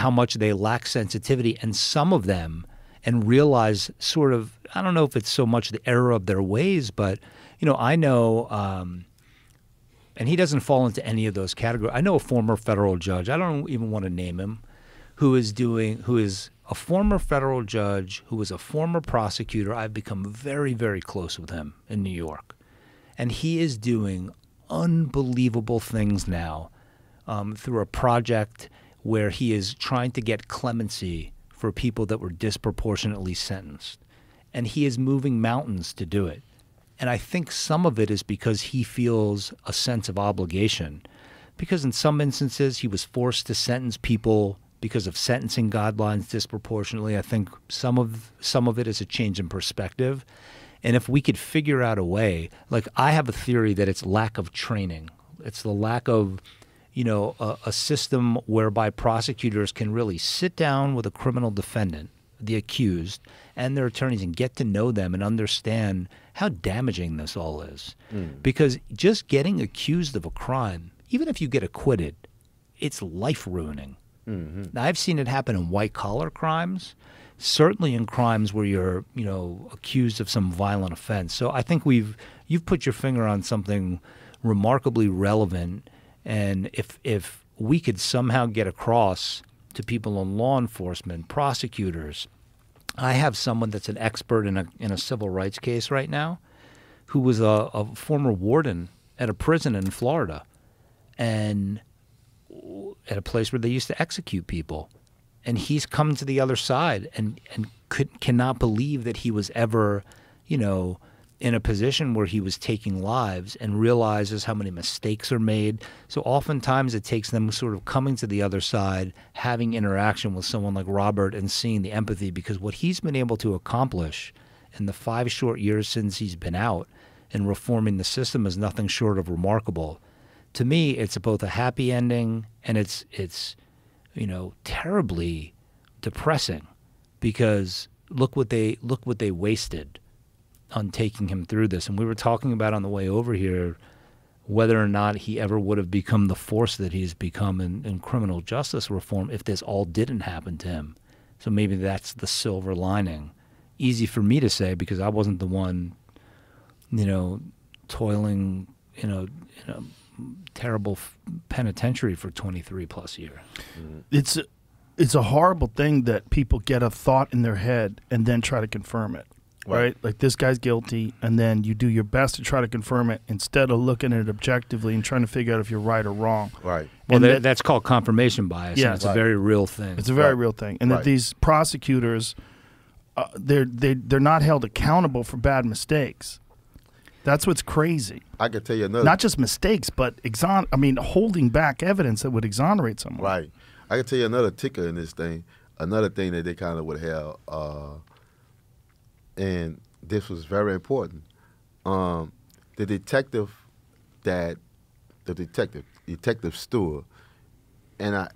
much they lack sensitivity, and some of them, and realize sort of, I don't know if it's so much the error of their ways, but I know, and he doesn't fall into any of those categories. I know a former federal judge, I don't even want to name him, who is a former federal judge who was a former prosecutor. I've become very, very close with him in New York. And he is doing unbelievable things now through a project where he is trying to get clemency for people that were disproportionately sentenced. And he is moving mountains to do it. And I think some of it is because he feels a sense of obligation. Because in some instances he was forced to sentence people because of sentencing guidelines disproportionately. I think some of it is a change in perspective. And if we could figure out a way, like I have a theory that it's lack of training. It's the lack of, a system whereby prosecutors can really sit down with a criminal defendant, the accused, and their attorneys and get to know them and understand how damaging this all is. Because just getting accused of a crime, even if you get acquitted, it's life-ruining. Now, I've seen it happen in white-collar crimes, certainly in crimes where you're, accused of some violent offense. So I think you've put your finger on something remarkably relevant. And if we could somehow get across to people in law enforcement, prosecutors, I have someone that's an expert in a civil rights case right now, who was a former warden at a prison in Florida, and at a place where they used to execute people, and he's come to the other side and cannot believe that he was ever, in a position where he was taking lives, and realizes how many mistakes are made. So oftentimes it takes them sort of coming to the other side, having interaction with someone like Robert and seeing the empathy, because what he's been able to accomplish in the 5 short years since he's been out and reforming the system is nothing short of remarkable. To me, it's both a happy ending and it's terribly depressing, because look what they wasted on taking him through this. And we were talking about on the way over here whether or not he ever would have become the force that he's become in criminal justice reform if this all didn't happen to him. So maybe that's the silver lining. Easy for me to say because I wasn't the one, toiling, in a terrible penitentiary for 23 plus years. It's a horrible thing that people get a thought in their head and then try to confirm it. Right? Like, this guy's guilty, and then you do your best to try to confirm it instead of looking at it objectively and trying to figure out if you're right or wrong. Right. Well, that's called confirmation bias. Yeah, it's a very real thing. It's a very real thing. And that these prosecutors, they're not held accountable for bad mistakes. That's what's crazy. I could tell you another. Not just mistakes, but holding back evidence that would exonerate someone. Right. I can tell you another ticker in this thing. Another thing that they kind of would have, and this was very important. The detective Stewart, and I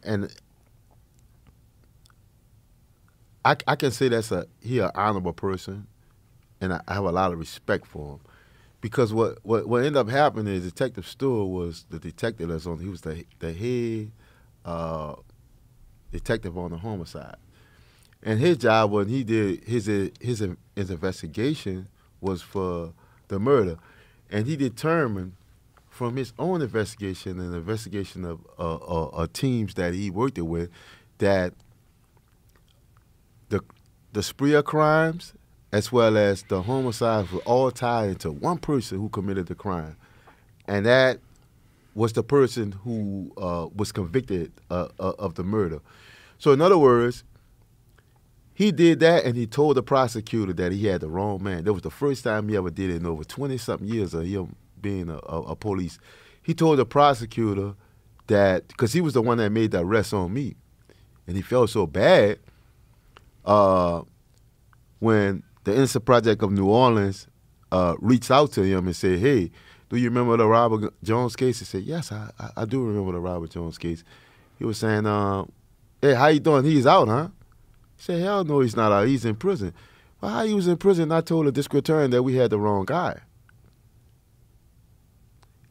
can say he an honorable person, and I have a lot of respect for him, because what ended up happening is Detective Stewart was the detective he was the head detective on the homicide. And his job when he did his investigation was for the murder, and he determined from his own investigation and the investigation of teams that he worked with that the spree of crimes as well as the homicides were all tied into one person who committed the crime, and that was the person who was convicted of the murder. So in other words, he did that, and he told the prosecutor that he had the wrong man. That was the first time he ever did it in over 20-something years of him being a police. He told the prosecutor that, because he was the one that made the arrest on me, and he felt so bad when the Innocent Project of New Orleans reached out to him and said, "Hey, do you remember the Robert Jones case?" He said, "Yes, I do remember the Robert Jones case." He was saying, "Hey, how you doing? He's out, huh?" He said, "Hell no, he's not out. He's in prison." Well, how he was in prison? I told the district attorney that we had the wrong guy,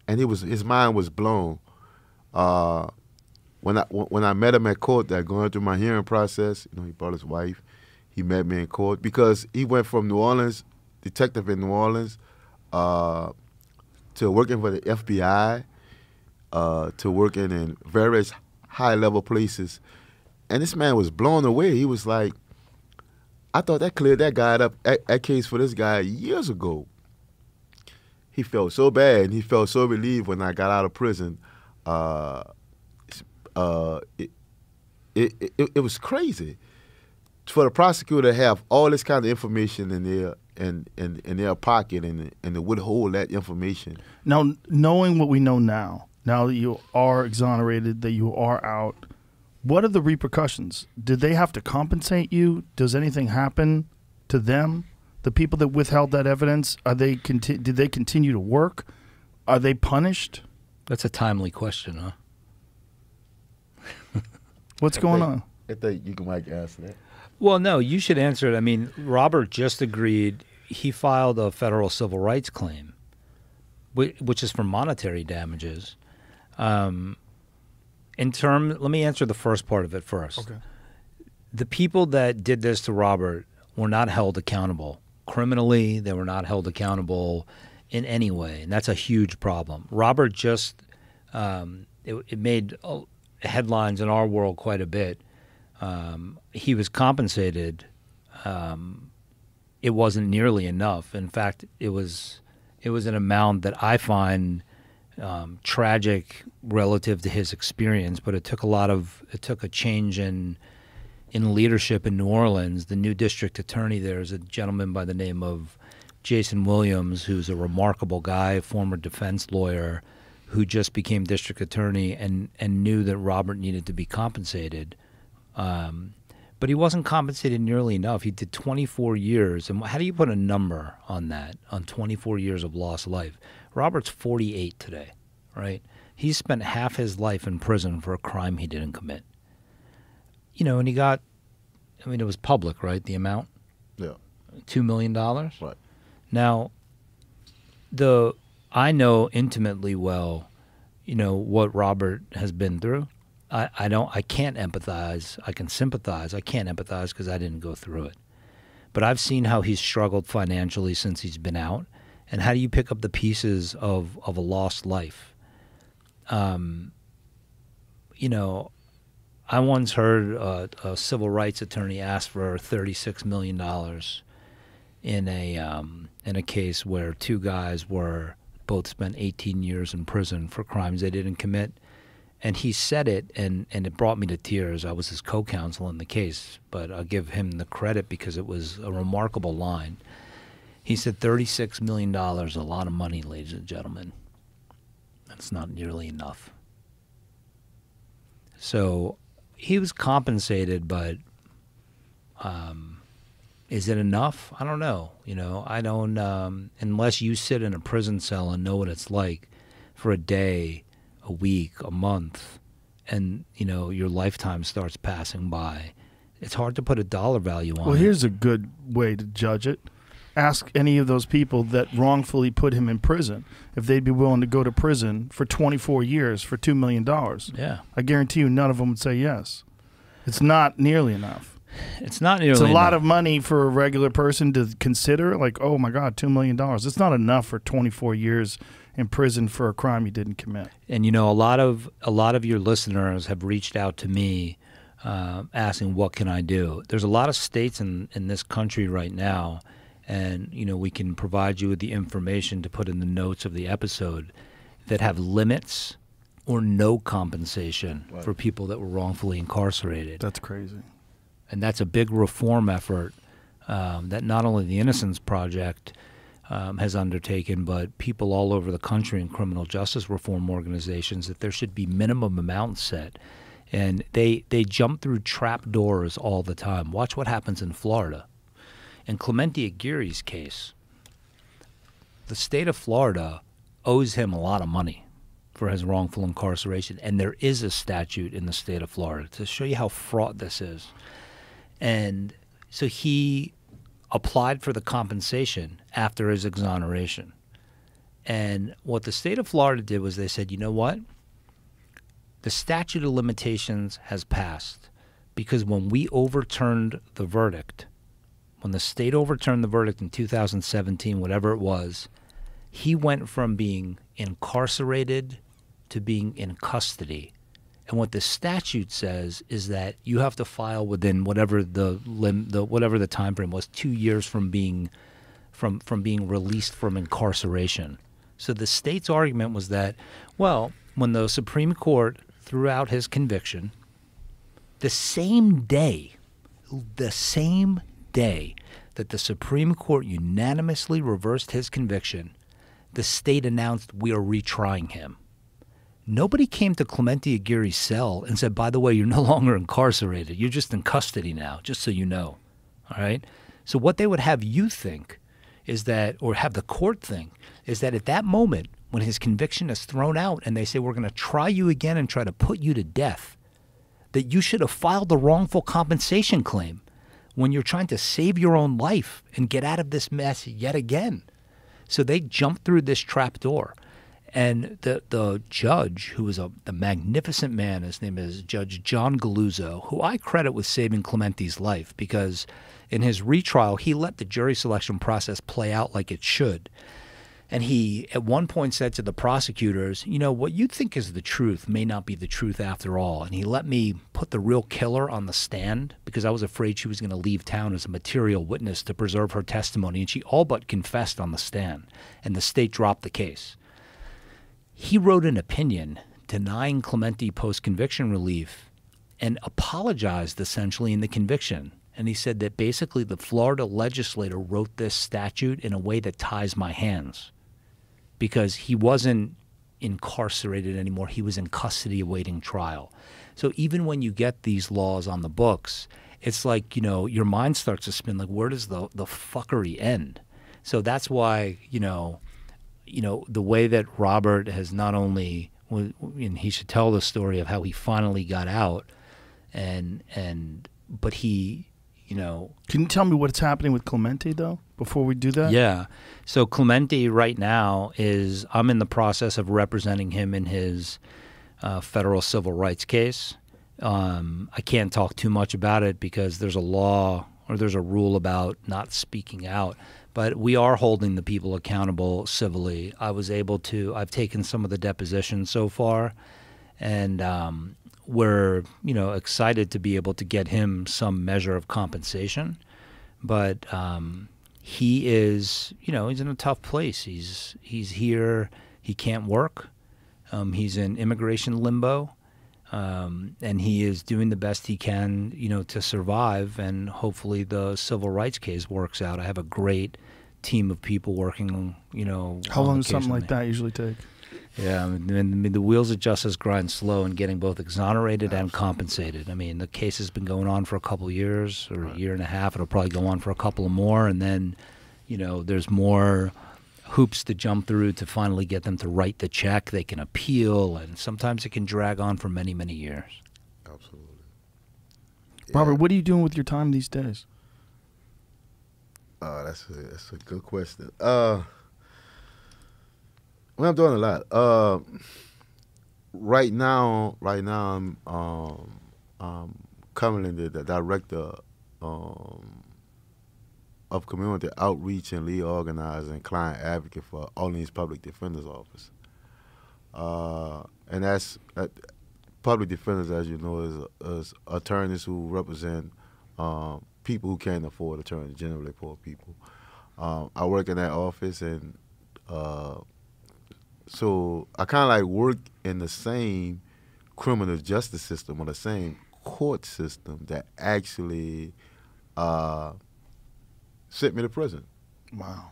and his mind was blown. When I met him at court, that going through my hearing process, he brought his wife. He met me in court because he went from New Orleans, detective in New Orleans, to working for the FBI, to working in various high-level places. And this man was blown away. He was like, I thought that cleared that guy up, that case for this guy years ago. He felt so bad, and he felt so relieved when I got out of prison. It was crazy for the prosecutor to have all this kind of information in their pocket and to withhold that information. Now, knowing what we know now that you are exonerated, that you are out, what are the repercussions? Did they have to compensate you? Does anything happen to them? The people that withheld that evidence, did they continue to work? Are they punished? That's a timely question, huh? What's going on? I think you might answer that. Well, no, you should answer it. I mean, Robert just agreed. He filed a federal civil rights claim, which is for monetary damages. Let me answer the first part of it first. Okay. The people that did this to Robert were not held accountable criminally. They were not held accountable in any way, and that's a huge problem. Robert just it made headlines in our world quite a bit. He was compensated it wasn't nearly enough. In fact, it was an amount that I find tragic relative to his experience. But it took a change in leadership in New Orleans. The new district attorney there is a gentleman by the name of Jason Williams, who's a remarkable guy, former defense lawyer, who just became district attorney and knew that Robert needed to be compensated. But he wasn't compensated nearly enough. He did 24 years. And how do you put a number on that, on 24 years of lost life? Robert's 48 today, right? He spent half his life in prison for a crime he didn't commit. You know, and he got, I mean, it was public, right, the amount? Yeah. $2 million? Right. Now, I know intimately well, you know, what Robert has been through. I can't empathize. I can sympathize. I can't empathize because I didn't go through it. But I've seen how he's struggled financially since he's been out. And how do you pick up the pieces of a lost life? You know, I once heard a civil rights attorney ask for $36 million in a case where two guys were both spent 18 years in prison for crimes they didn't commit. And he said it, and it brought me to tears. I was his co-counsel in the case, but I'll give him the credit because it was a remarkable line. He said, $36 million, a lot of money, ladies and gentlemen. That's not nearly enough. So he was compensated, but is it enough? I don't know. You know, I don't, unless you sit in a prison cell and know what it's like for a day, a week, a month, and, you know, your lifetime starts passing by. It's hard to put a dollar value on it. Well, here's a good way to judge it. Ask any of those people that wrongfully put him in prison if they'd be willing to go to prison for 24 years for $2 million. Yeah. I guarantee you none of them would say yes. It's not nearly enough. It's not nearly It's a lot enough. of money for a regular person to consider, like, oh, my God, $2 million. It's not enough for 24 years in prison for a crime you didn't commit. And, you know, a lot of your listeners have reached out to me asking, what can I do? There's a lot of states in this country right now, and, you know, we can provide you with the information to put in the notes of the episode that have limits or no compensation for people that were wrongfully incarcerated. That's crazy. And that's a big reform effort that not only the Innocence Project has undertaken, but people all over the country in criminal justice reform organizations, that there should be minimum amounts set. And they jump through trap doors all the time. Watch what happens in Florida. In Clemente Aguirre's case, the state of Florida owes him a lot of money for his wrongful incarceration. And there is a statute in the state of Florida to show you how fraught this is. And so he applied for the compensation after his exoneration. And what the state of Florida did was they said, you know what? The statute of limitations has passed because when we overturned the verdict, when the state overturned the verdict in 2017, whatever it was, he went from being incarcerated to being in custody. And what the statute says is that you have to file within whatever the time frame was, 2 years from being released from incarceration. So the state's argument was that, well, when the Supreme Court threw out his conviction, the same day that the Supreme Court unanimously reversed his conviction, the state announced, we are retrying him. Nobody came to Clemente Aguirre's cell and said, by the way, you're no longer incarcerated. You're just in custody now, just so you know. All right? So what they would have you think is that, or have the court think, is that at that moment when his conviction is thrown out and they say, we're going to try you again and try to put you to death, that you should have filed the wrongful compensation claim when you're trying to save your own life and get out of this mess yet again. So they jumped through this trap door. And the judge, who was a magnificent man, his name is Judge John Galuzzo, who I credit with saving Clemente's life because in his retrial, he let the jury selection process play out like it should. And he, at one point, said to the prosecutors, you know, what you think is the truth may not be the truth after all. And he let me put the real killer on the stand because I was afraid she was going to leave town as a material witness to preserve her testimony. And she all but confessed on the stand. And the state dropped the case. He wrote an opinion denying Clemente post-conviction relief and apologized essentially in the conviction. And he said that basically the Florida legislator wrote this statute in a way that ties my hands because he wasn't incarcerated anymore. He was in custody awaiting trial. So even when you get these laws on the books, it's like, you know, your mind starts to spin like, where does the fuckery end? So that's why, you know, the way that Robert has not only, and he should tell the story of how he finally got out but he, you know. Can you tell me what's happening with Clemente, though, before we do that? Yeah. So Clemente right now I'm in the process of representing him in his federal civil rights case. I can't talk too much about it because there's a law or there's a rule about not speaking out. But we are holding the people accountable civilly. I've taken some of the depositions so far, and we're, you know, excited to be able to get him some measure of compensation. But he is, you know, he's in a tough place. He's here. He can't work. He's in immigration limbo. And he is doing the best he can, you know, to survive. And hopefully the civil rights case works out. I have a great team of people working, you know. How long does something like that usually take? Yeah, I mean, the wheels of justice grind slow in getting both exonerated and compensated. I mean, the case has been going on for a couple of years or a year and a half. It'll probably go on for a couple of more. And then, you know, there's more hoops to jump through to finally get them to write the check. They can appeal, and sometimes it can drag on for many, many years. Absolutely. Robert, what are you doing with your time these days? That's a good question. Well, I'm doing a lot. Right now, I'm currently the director of community outreach and lead organizer and client advocate for Orleans Public Defender's Office. And that's public defenders, as you know, is attorneys who represent people who can't afford attorneys, generally poor people. I work in that office, and so I kind of like work in the same criminal justice system or the same court system that actually sent me to prison. Wow.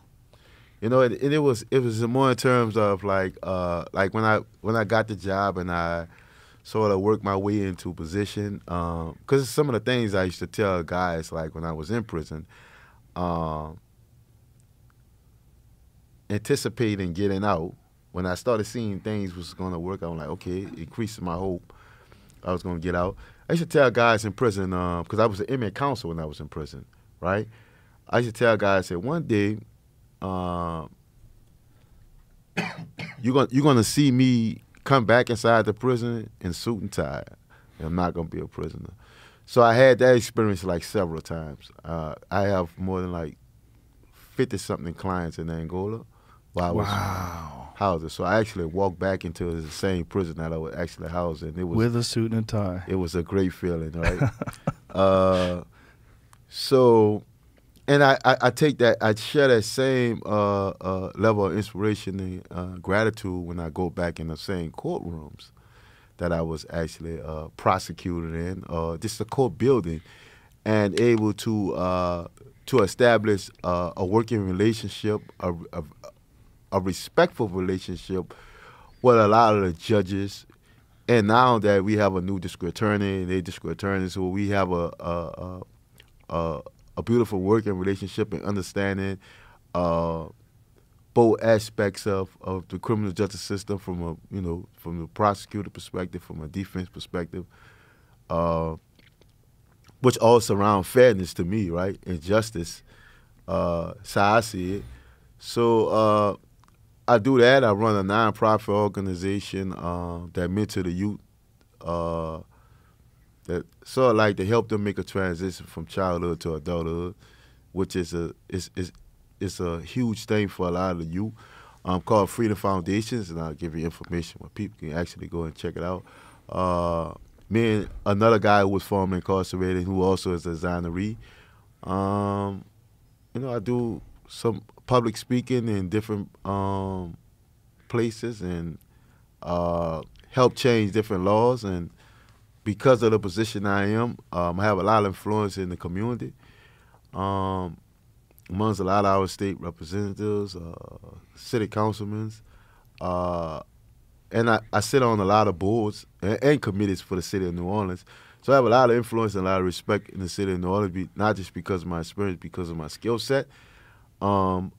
You know, it was more in terms of like when I got the job and I sort of worked my way into a position, because some of the things I used to tell guys like when I was in prison, anticipating getting out. When I started seeing things was going to work, I was like, okay, it increased my hope I was going to get out. I used to tell guys in prison, because I was an inmate counsel when I was in prison, right? I used to tell guys that one day, you're gonna see me come back inside the prison in suit and tie, and I'm not gonna be a prisoner. So I had that experience like several times. I have more than like 50-something clients in Angola while I was housed. So I actually walked back into the same prison that I was actually housed in. It was with a suit and a tie. It was a great feeling, right? So. And I take that, I share that same level of inspiration and gratitude when I go back in the same courtrooms that I was actually prosecuted in, just a court building, and able to establish a working relationship, a respectful relationship with a lot of the judges. And now that we have a new district attorney, and they district attorneys, so we have a beautiful working relationship and understanding both aspects of the criminal justice system from the prosecutor perspective, from a defense perspective, which all surround fairness to me, right, and justice. So I see it. So I do that. I run a nonprofit organization that mentor the youth. That sort of like to help them make a transition from childhood to adulthood, which is a huge thing for a lot of the youth. called Freedom Foundations, and I'll give you information where people can actually go and check it out. Me and another guy who was formerly incarcerated, who also is a designer. I do some public speaking in different places and help change different laws. And because of the position I am, I have a lot of influence in the community. Amongst a lot of our state representatives, city councilmen, and I sit on a lot of boards and committees for the city of New Orleans. So I have a lot of influence and a lot of respect in the city of New Orleans, not just because of my experience, because of my skill set of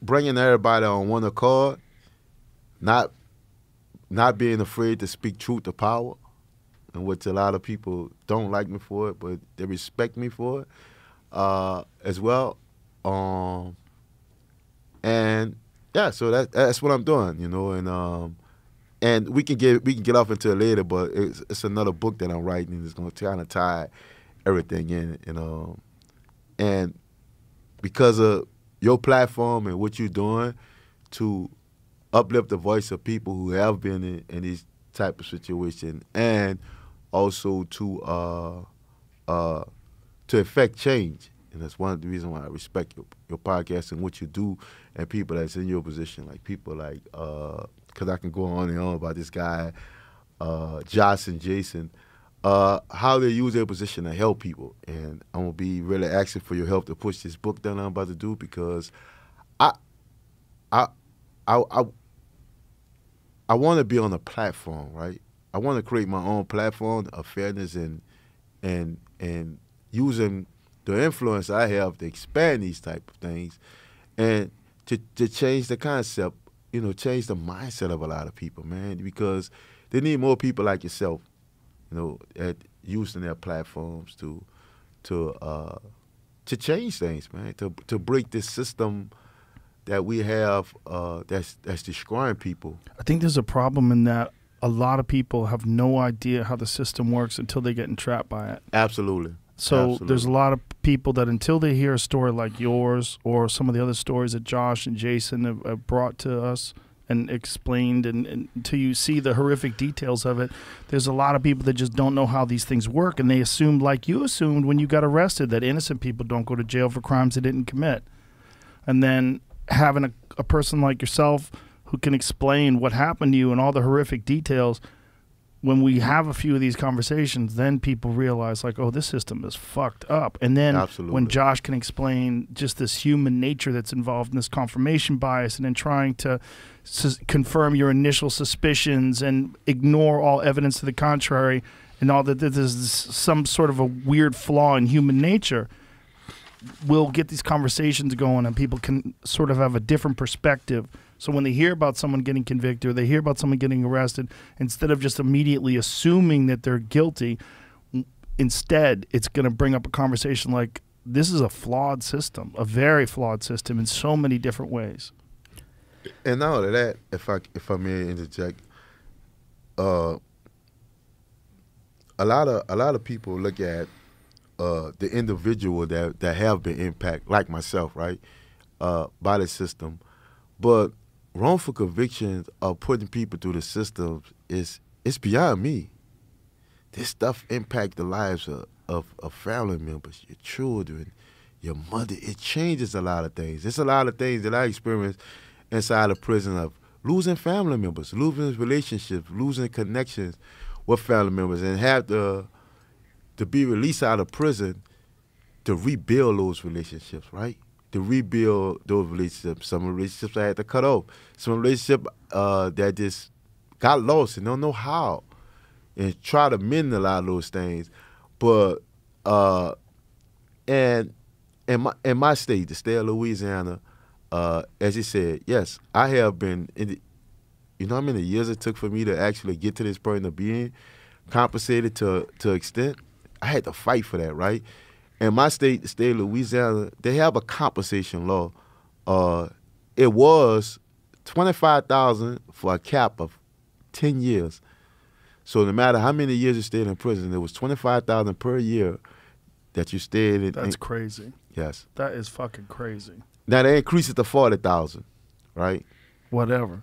bringing everybody on one accord, not being afraid to speak truth to power, and which a lot of people don't like me for it, but they respect me for it as well. And yeah, so that's what I'm doing, and we can get off into it later, but it's another book that I'm writing that's going to kind of tie everything in, and because of your platform and what you're doing to uplift the voice of people who have been in these type of situations, and also to affect change. And that's one of the reasons why I respect your podcast and what you do, and people that's in your position, like people like, because I can go on and on about this guy, Josh and Jason, how they use their position to help people. And I'm going to be really asking for your help to push this book that I'm about to do, because I want to be on a platform, right? I want to create my own platform of fairness and using the influence I have to expand these type of things and to change the concept, change the mindset of a lot of people, man, because they need more people like yourself, at using their platforms to change things, man, to break this system that we have that's destroying people. I think there's a problem in that a lot of people have no idea how the system works until they get entrapped by it. Absolutely. So Absolutely. There's a lot of people that until they hear a story like yours or some of the other stories that Josh and Jason have brought to us and explained, and until you see the horrific details of it, there's a lot of people that just don't know how these things work, and they assumed, like you assumed when you got arrested, that innocent people don't go to jail for crimes they didn't commit. And then having a person like yourself who can explain what happened to you and all the horrific details, when we have a few of these conversations, then people realize, like, oh, this system is fucked up. And then Absolutely. When Josh can explain just this human nature that's involved in this confirmation bias, and then trying to confirm your initial suspicions and ignore all evidence to the contrary, and all that there's some sort of a weird flaw in human nature, we'll get these conversations going, and people can sort of have a different perspective. So when they hear about someone getting convicted or they hear about someone getting arrested, instead of just immediately assuming that they're guilty, instead it's going to bring up a conversation like, this is a flawed system, a very flawed system in so many different ways. And not only that, if I may interject, a lot of people look at the individual that have been impacted, like myself, right, by the system, but wrongful convictions of putting people through the system it's beyond me. This stuff impact the lives of family members, your children, your mother. It changes a lot of things. There's a lot of things that I experienced inside of prison, of losing family members, losing relationships, losing connections with family members, and have to be released out of prison to rebuild those relationships, right? To rebuild those relationships. Some relationships I had to cut off. Some relationships that just got lost and don't know how, and try to mend a lot of those things. But and in my state, the state of Louisiana, as you said, yes, I have been how many years it took for me to actually get to this point of being compensated to extent. I had to fight for that, right? In my state, the state of Louisiana, they have a compensation law. It was $25,000 for a cap of 10 years. So no matter how many years you stayed in prison, it was $25,000 per year that you stayed in. That's crazy. Yes. That is fucking crazy. Now they increased it to 40,000, right? Whatever.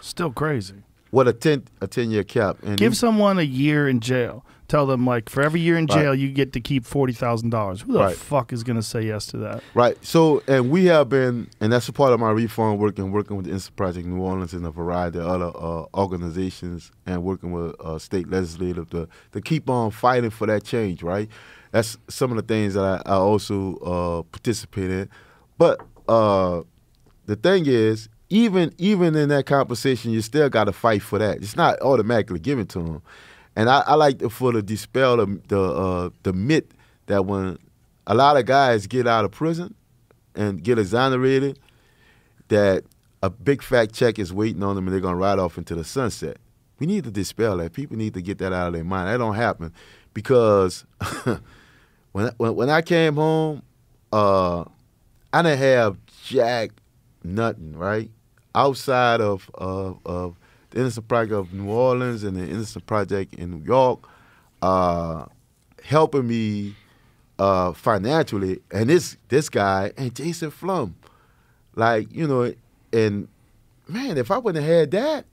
Still crazy. What a 10-year cap. And Give someone a year in jail. Tell them, like, for every year in jail, you get to keep $40,000. Who the fuck is going to say yes to that? Right. So, and we have been, and that's a part of my reform work and working with the Innocence Project New Orleans and a variety of other organizations and working with state legislative to keep on fighting for that change, right? That's some of the things that I also participate in. But the thing is, even in that conversation, you still got to fight for that. It's not automatically given to them. And I like to dispel the myth that when a lot of guys get out of prison and get exonerated, that a big fat check is waiting on them and they're going to ride off into the sunset. We need to dispel that. People need to get that out of their mind. That don't happen because when I came home, I didn't have jack nothing, right? Outside of the Innocence Project of New Orleans and the Innocence Project in New York, helping me financially, and this guy and Jason Flum, like, you know, and man, if I wouldn't have had that,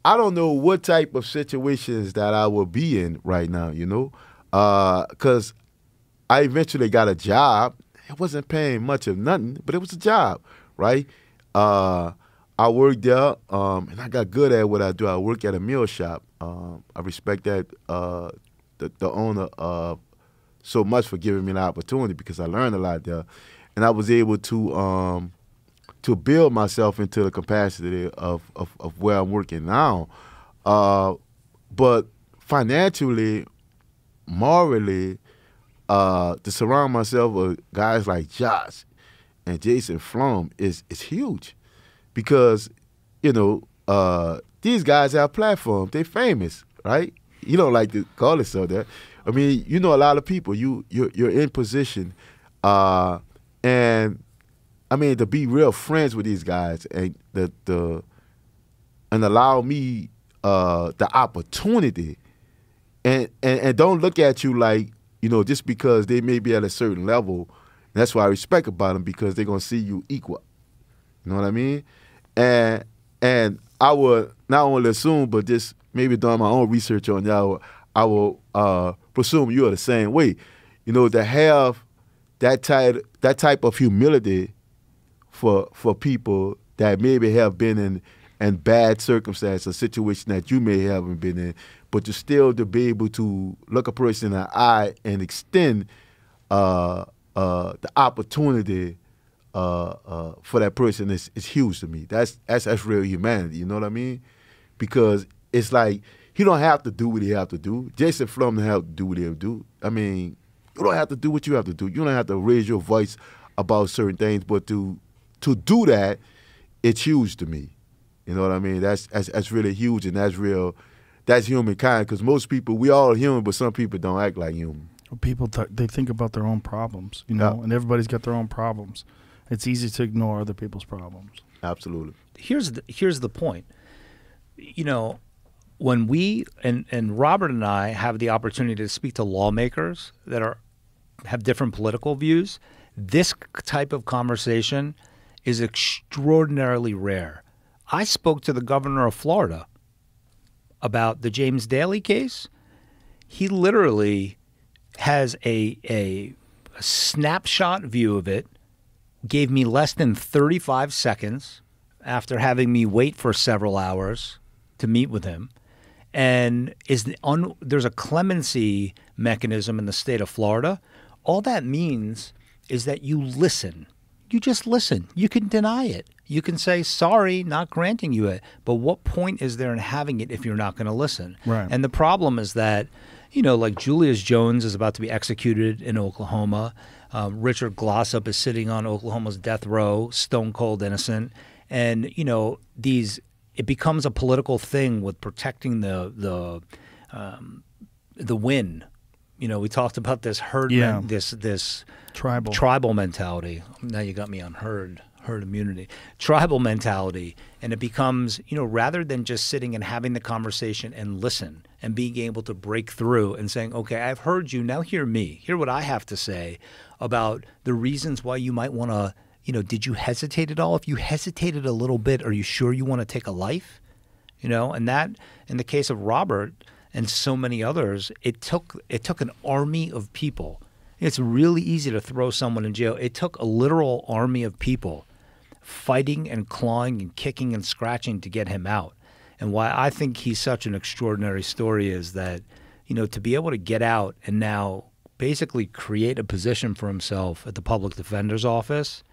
I don't know what type of situations that I would be in right now, you know, because I eventually got a job. It wasn't paying much of nothing, but it was a job, right? I worked there, and I got good at what I do. I work at a meal shop. I respect that the owner so much for giving me the opportunity because I learned a lot there, and I was able to build myself into the capacity of where I'm working now. But financially, morally, to surround myself with guys like Josh and Jason Flum is huge. Because, you know, these guys have platforms. They're famous, right? You don't like to call it so that. I mean, you know a lot of people. You're in position. And, I mean, to be real friends with these guys and and allow me the opportunity and don't look at you like, you know, just because they may be at a certain level. That's what I respect about them because they're going to see you equal. You know what I mean? And I would not only assume, but just maybe doing my own research on y'all, I will presume you are the same way. You know, to have that type of humility for people that maybe have been in bad circumstances, a situation that you may haven't been in, but to still to be able to look a person in the eye and extend the opportunity for that person is huge to me. That's real humanity. You know what I mean? Because it's like he don't have to do what he have to do. Jason Flum don't have to do what he have to do. I mean, you don't have to do what you have to do. You don't have to raise your voice about certain things, but to do that, it's huge to me. You know what I mean? That's really huge, and that's real. That's humankind. Because most people, we all human, but some people don't act like human. People they think about their own problems, you know, and everybody's got their own problems. It's easy to ignore other people's problems. Absolutely. Here's the point. You know, when we and Robert and I have the opportunity to speak to lawmakers that have different political views, this type of conversation is extraordinarily rare. I spoke to the governor of Florida about the James Daly case. He literally has a snapshot view of it, gave me less than 35 seconds after having me wait for several hours to meet with him. And there's a clemency mechanism in the state of Florida. All that means is that you listen. You just listen. You can deny it. You can say, sorry, not granting you it. But what point is there in having it if you're not going to listen? Right. And the problem is that, you know, like Julius Jones is about to be executed in Oklahoma. Richard Glossop is sitting on Oklahoma's death row, stone cold innocent. And, you know, it becomes a political thing with protecting the win. You know, we talked about this herd, this tribal mentality. Now you got me on herd immunity, tribal mentality. And it becomes, you know, rather than just sitting and having the conversation and listen and being able to break through and saying, okay, I've heard you, now hear me. Hear what I have to say about the reasons why you might want to did you hesitate at all? If you hesitated a little bit, are you sure you want to take a life? And that, in the case of Robert and so many others, it took an army of people. It's really easy to throw someone in jail. It took a literal army of people fighting and clawing and kicking and scratching to get him out. And why I think he's such an extraordinary story is that, to be able to get out and now basically create a position for himself at the public defender's office,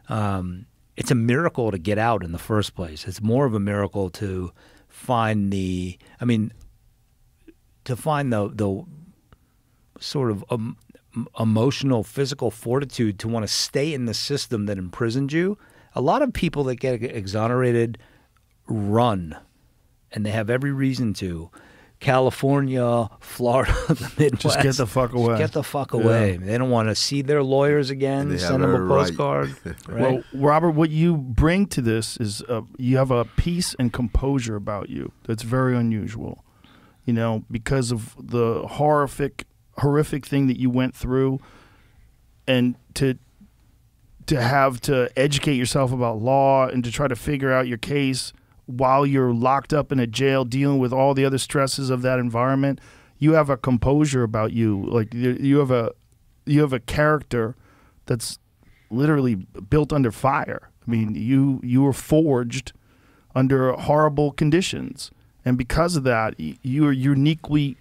it's a miracle to get out in the first place. It's more of a miracle to find the sort of emotional, physical fortitude to want to stay in the system that imprisoned you. A lot of people that get exonerated run, and they have every reason to. California, Florida, the Midwest. Just get the fuck away. Just get the fuck away. Yeah. They don't want to see their lawyers again, send them a postcard. Right? Well, Robert, what you bring to this is you have a peace and composure about you that's very unusual. Because of the horrific thing that you went through, and to have to educate yourself about law and to try to figure out your case while you're locked up in a jail dealing with all the other stresses of that environment. You have a composure about you. Like you have a character that's literally built under fire. I mean, you were forged under horrible conditions, and because of that, you are uniquely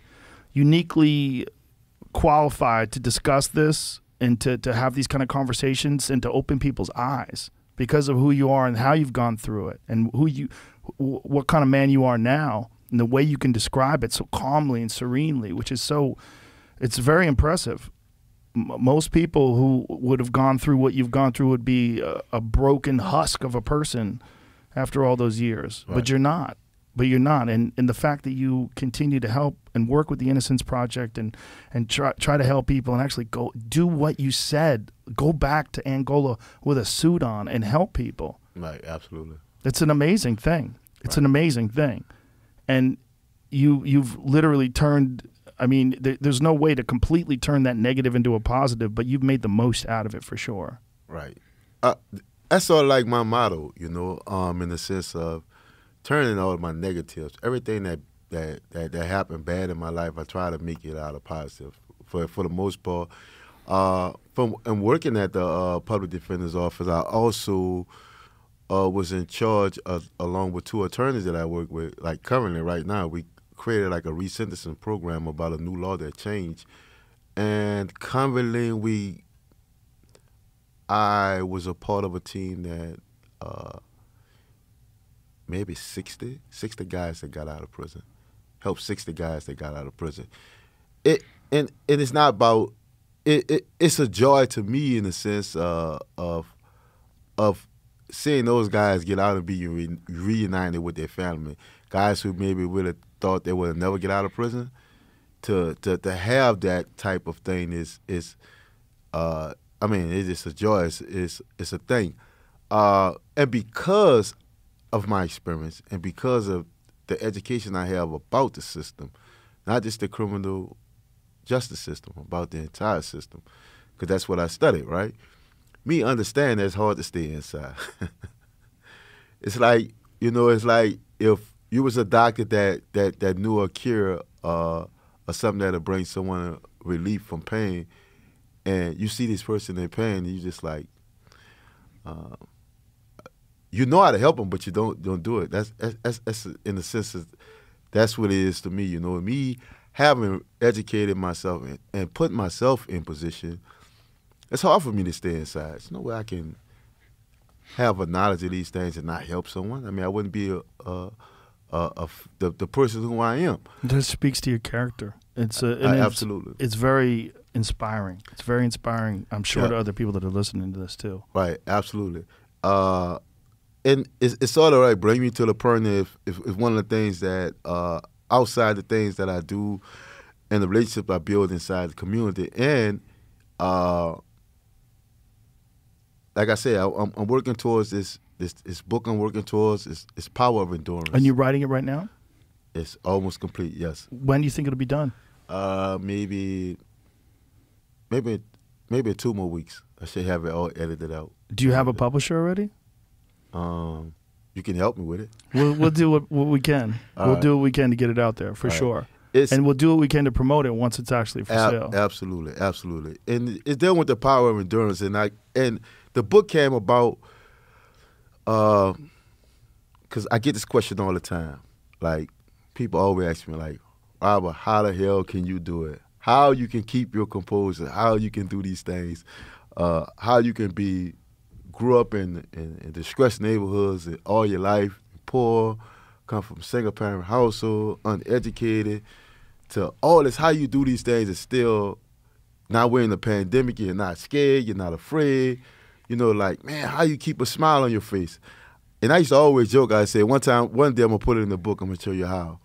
qualified to discuss this and to have these kind of conversations and to open people's eyes because of who you are and how you've gone through it and what kind of man you are now and the way you can describe it so calmly and serenely, which is it's very impressive. Most people who would have gone through what you've gone through would be a broken husk of a person after all those years, right. But you're not. And the fact that you continue to help and work with the Innocence Project and try to help people and actually go do what you said, go back to Angola with a suit on and help people. Right, absolutely. It's an amazing thing. It's an amazing thing. And you've literally turned, there's no way to completely turn that negative into a positive, but you've made the most out of it for sure. Right. That's sort of like my motto, in the sense of turning all of my negatives, everything that happened bad in my life, I try to make it out of positive for the most part. From working at the public defender's office, I also was in charge along with two attorneys that I work with. Like currently, right now, we created like a resentencing program about a new law that changed. And currently, I was a part of a team that maybe 60 guys that got out of prison. Helped 60 guys that got out of prison. And it's not about it's a joy to me in the sense of seeing those guys get out and be reunited with their family. Guys who maybe would have thought they would have never get out of prison. To have that type of thing is it's just a joy. It's a thing. And because of my experience and because of the education I have about the system, not just the criminal justice system, about the entire system, because that's what I studied, right? Me understand that it's hard to stay inside. It's like if you was a doctor that knew a cure or something that'll bring someone relief from pain, and you see this person in pain, and you just like, you know how to help them, but you don't do it. That's in the sense of, that's what it is to me. Me having educated myself and put myself in position, it's hard for me to stay inside. There's no way I can have a knowledge of these things and not help someone. I wouldn't be the person who I am. That speaks to your character. Absolutely. It's very inspiring. It's very inspiring, I'm sure, to other people that are listening to this too. Right, absolutely. And it's sort of like bring me to the point if one of the things that outside the things that I do and the relationship I build inside the community, and like I said, I'm working towards this book. I'm working towards is Power of Endurance. And you're writing it right now? It's almost complete. Yes. When do you think it'll be done? Maybe 2 more weeks. I should have it all edited out. Do you have a publisher already? You can help me with it. We'll do what we can. We'll do what we can to get it out there for sure. And we'll do what we can to promote it once it's actually for sale. Absolutely, absolutely. And it's dealing with the power of endurance. And the book came about because I get this question all the time. Like, people always ask me, like, Robert, how the hell can you do it? How you can keep your composure? How you can do these things? How you can grew up in distressed neighborhoods all your life, poor, come from single-parent household, uneducated, to all this. How you do these things and still, now we're in the pandemic, you're not scared, you're not afraid. You know, like, man, how you keep a smile on your face? And I used to always joke, I say, one day I'm going to put it in the book, I'm going to show you how.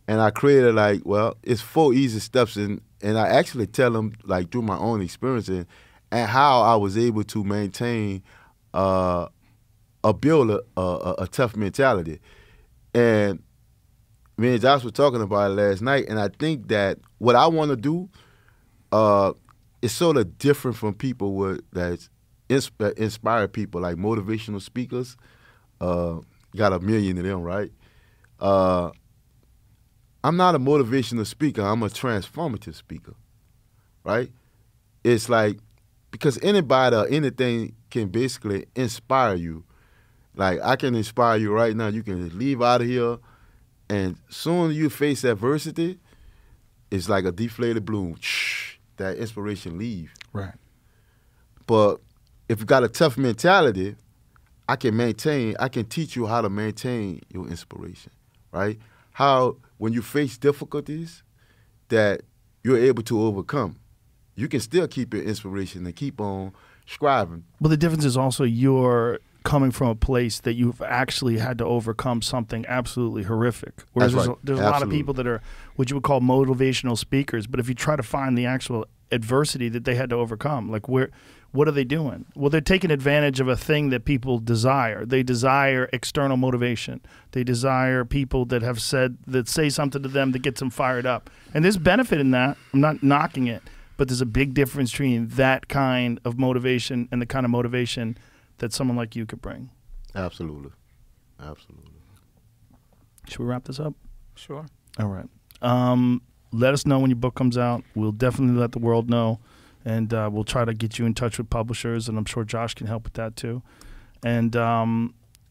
And I created, like, well, it's 4 easy steps, and I actually tell them, like, through my own experience and how I was able to maintain build a tough mentality. And me and Josh were talking about it last night, and I think that what I want to do is sort of different from people that inspire people, like motivational speakers. Got a million of them, right? I'm not a motivational speaker. I'm a transformative speaker, right? It's like, because anybody or anything can basically inspire you. Like, I can inspire you right now. You can leave out of here, and soon you face adversity, it's like a deflated balloon. That inspiration leaves. Right. But if you got a tough mentality, I can teach you how to maintain your inspiration, right? How, when you face difficulties, that you're able to overcome. You can still keep your inspiration and keep on striving. But the difference is also you're coming from a place that you've actually had to overcome something absolutely horrific. Whereas That's right. there's a lot of people that are what you would call motivational speakers, but if you try to find the actual adversity that they had to overcome, like what are they doing? Well, they're taking advantage of a thing that people desire. They desire external motivation. They desire people that say something to them that gets them fired up. And there's benefit in that. I'm not knocking it. But there's a big difference between that kind of motivation and the kind of motivation that someone like you could bring. Absolutely. Absolutely. Should we wrap this up? Sure. All right. Let us know when your book comes out. We'll definitely let the world know. And we'll try to get you in touch with publishers, and I'm sure Josh can help with that too. And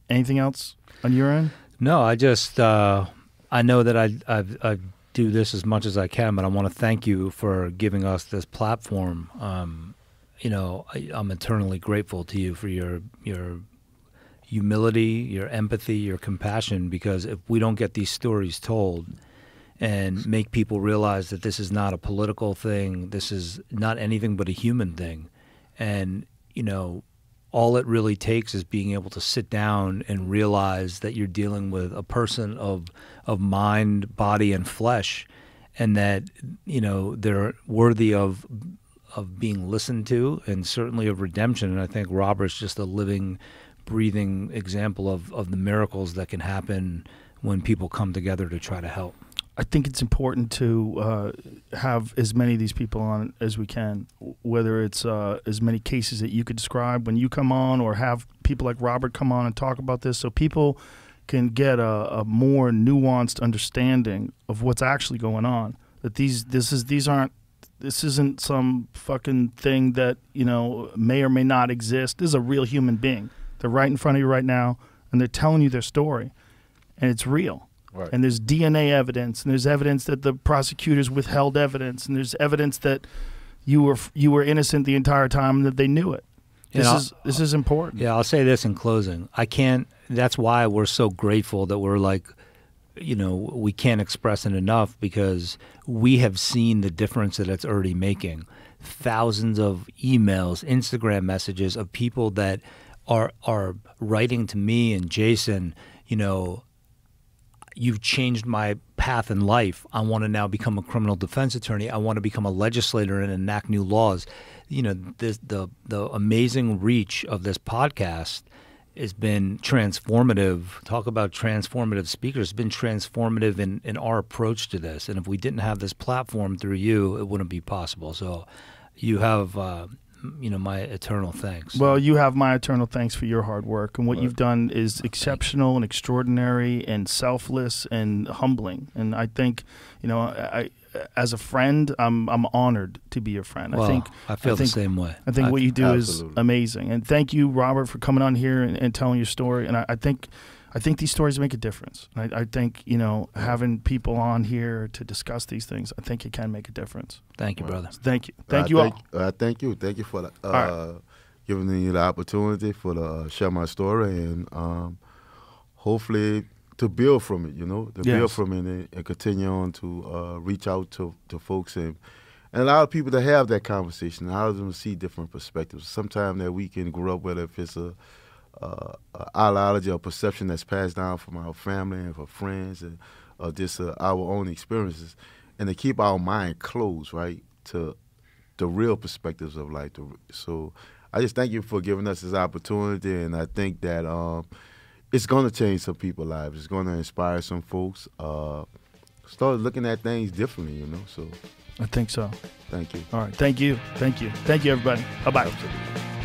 anything else on your end? No, I just I know that I do this as much as I can, but I want to thank you for giving us this platform. You know, I'm eternally grateful to you for your humility, your empathy, your compassion, because if we don't get these stories told and make people realize that this is not a political thing, this is not anything but a human thing, and, you know, all it really takes is being able to sit down and realize that you're dealing with a person of mind, body, and flesh, and that, you know, they're worthy of being listened to, and certainly of redemption. And I think Robert's just a living, breathing example of the miracles that can happen when people come together to try to help. I think it's important to have as many of these people on as we can, whether it's as many cases that you could describe when you come on, or have people like Robert come on and talk about this, so people can get a more nuanced understanding of what's actually going on. That this isn't some fucking thing that, you know, may or may not exist. This is a real human being. They're right in front of you right now, and they're telling you their story, and it's real. Right. And there's DNA evidence, and there's evidence that the prosecutors withheld evidence, and there's evidence that you were innocent the entire time and that they knew it. This is important. Yeah, I'll say this in closing. That's why we're so grateful that we're like, you know, we can't express it enough, because we have seen the difference that it's already making. Thousands of emails, Instagram messages of people that are writing to me and Jason, you know, you've changed my path in life. I want to now become a criminal defense attorney. I want to become a legislator and enact new laws. You know, the amazing reach of this podcast has been transformative. Talk about transformative speakers. It's been transformative in our approach to this. And if we didn't have this platform through you, it wouldn't be possible. So you have my eternal thanks. Well, you have my eternal thanks for your hard work, and what you've done is exceptional and extraordinary and selfless and humbling. And I think, I as a friend, I'm honored to be your friend. Well, I feel the same way. I think what you do Absolutely. is amazing. And thank you, Robert, for coming on here and telling your story. And I think these stories make a difference. I think, having people on here to discuss these things, I think it can make a difference. Thank you, brother. Thank you. Thank you all. Thank you. Thank you for right. giving me the opportunity to share my story and hopefully to build from it, build from it and continue on to reach out to folks and allow people to have that conversation, allow them to see different perspectives. Sometimes that we can grow up, whether if it's a ideology or perception that's passed down from our family and from friends and just our own experiences, and to keep our mind closed, right, to the real perspectives of life. So I just thank you for giving us this opportunity, and I think that it's going to change some people's lives. It's going to inspire some folks. Start looking at things differently, So I think so. thank you. All right. Thank you. Thank you. Thank you, everybody. Bye-bye. Absolutely.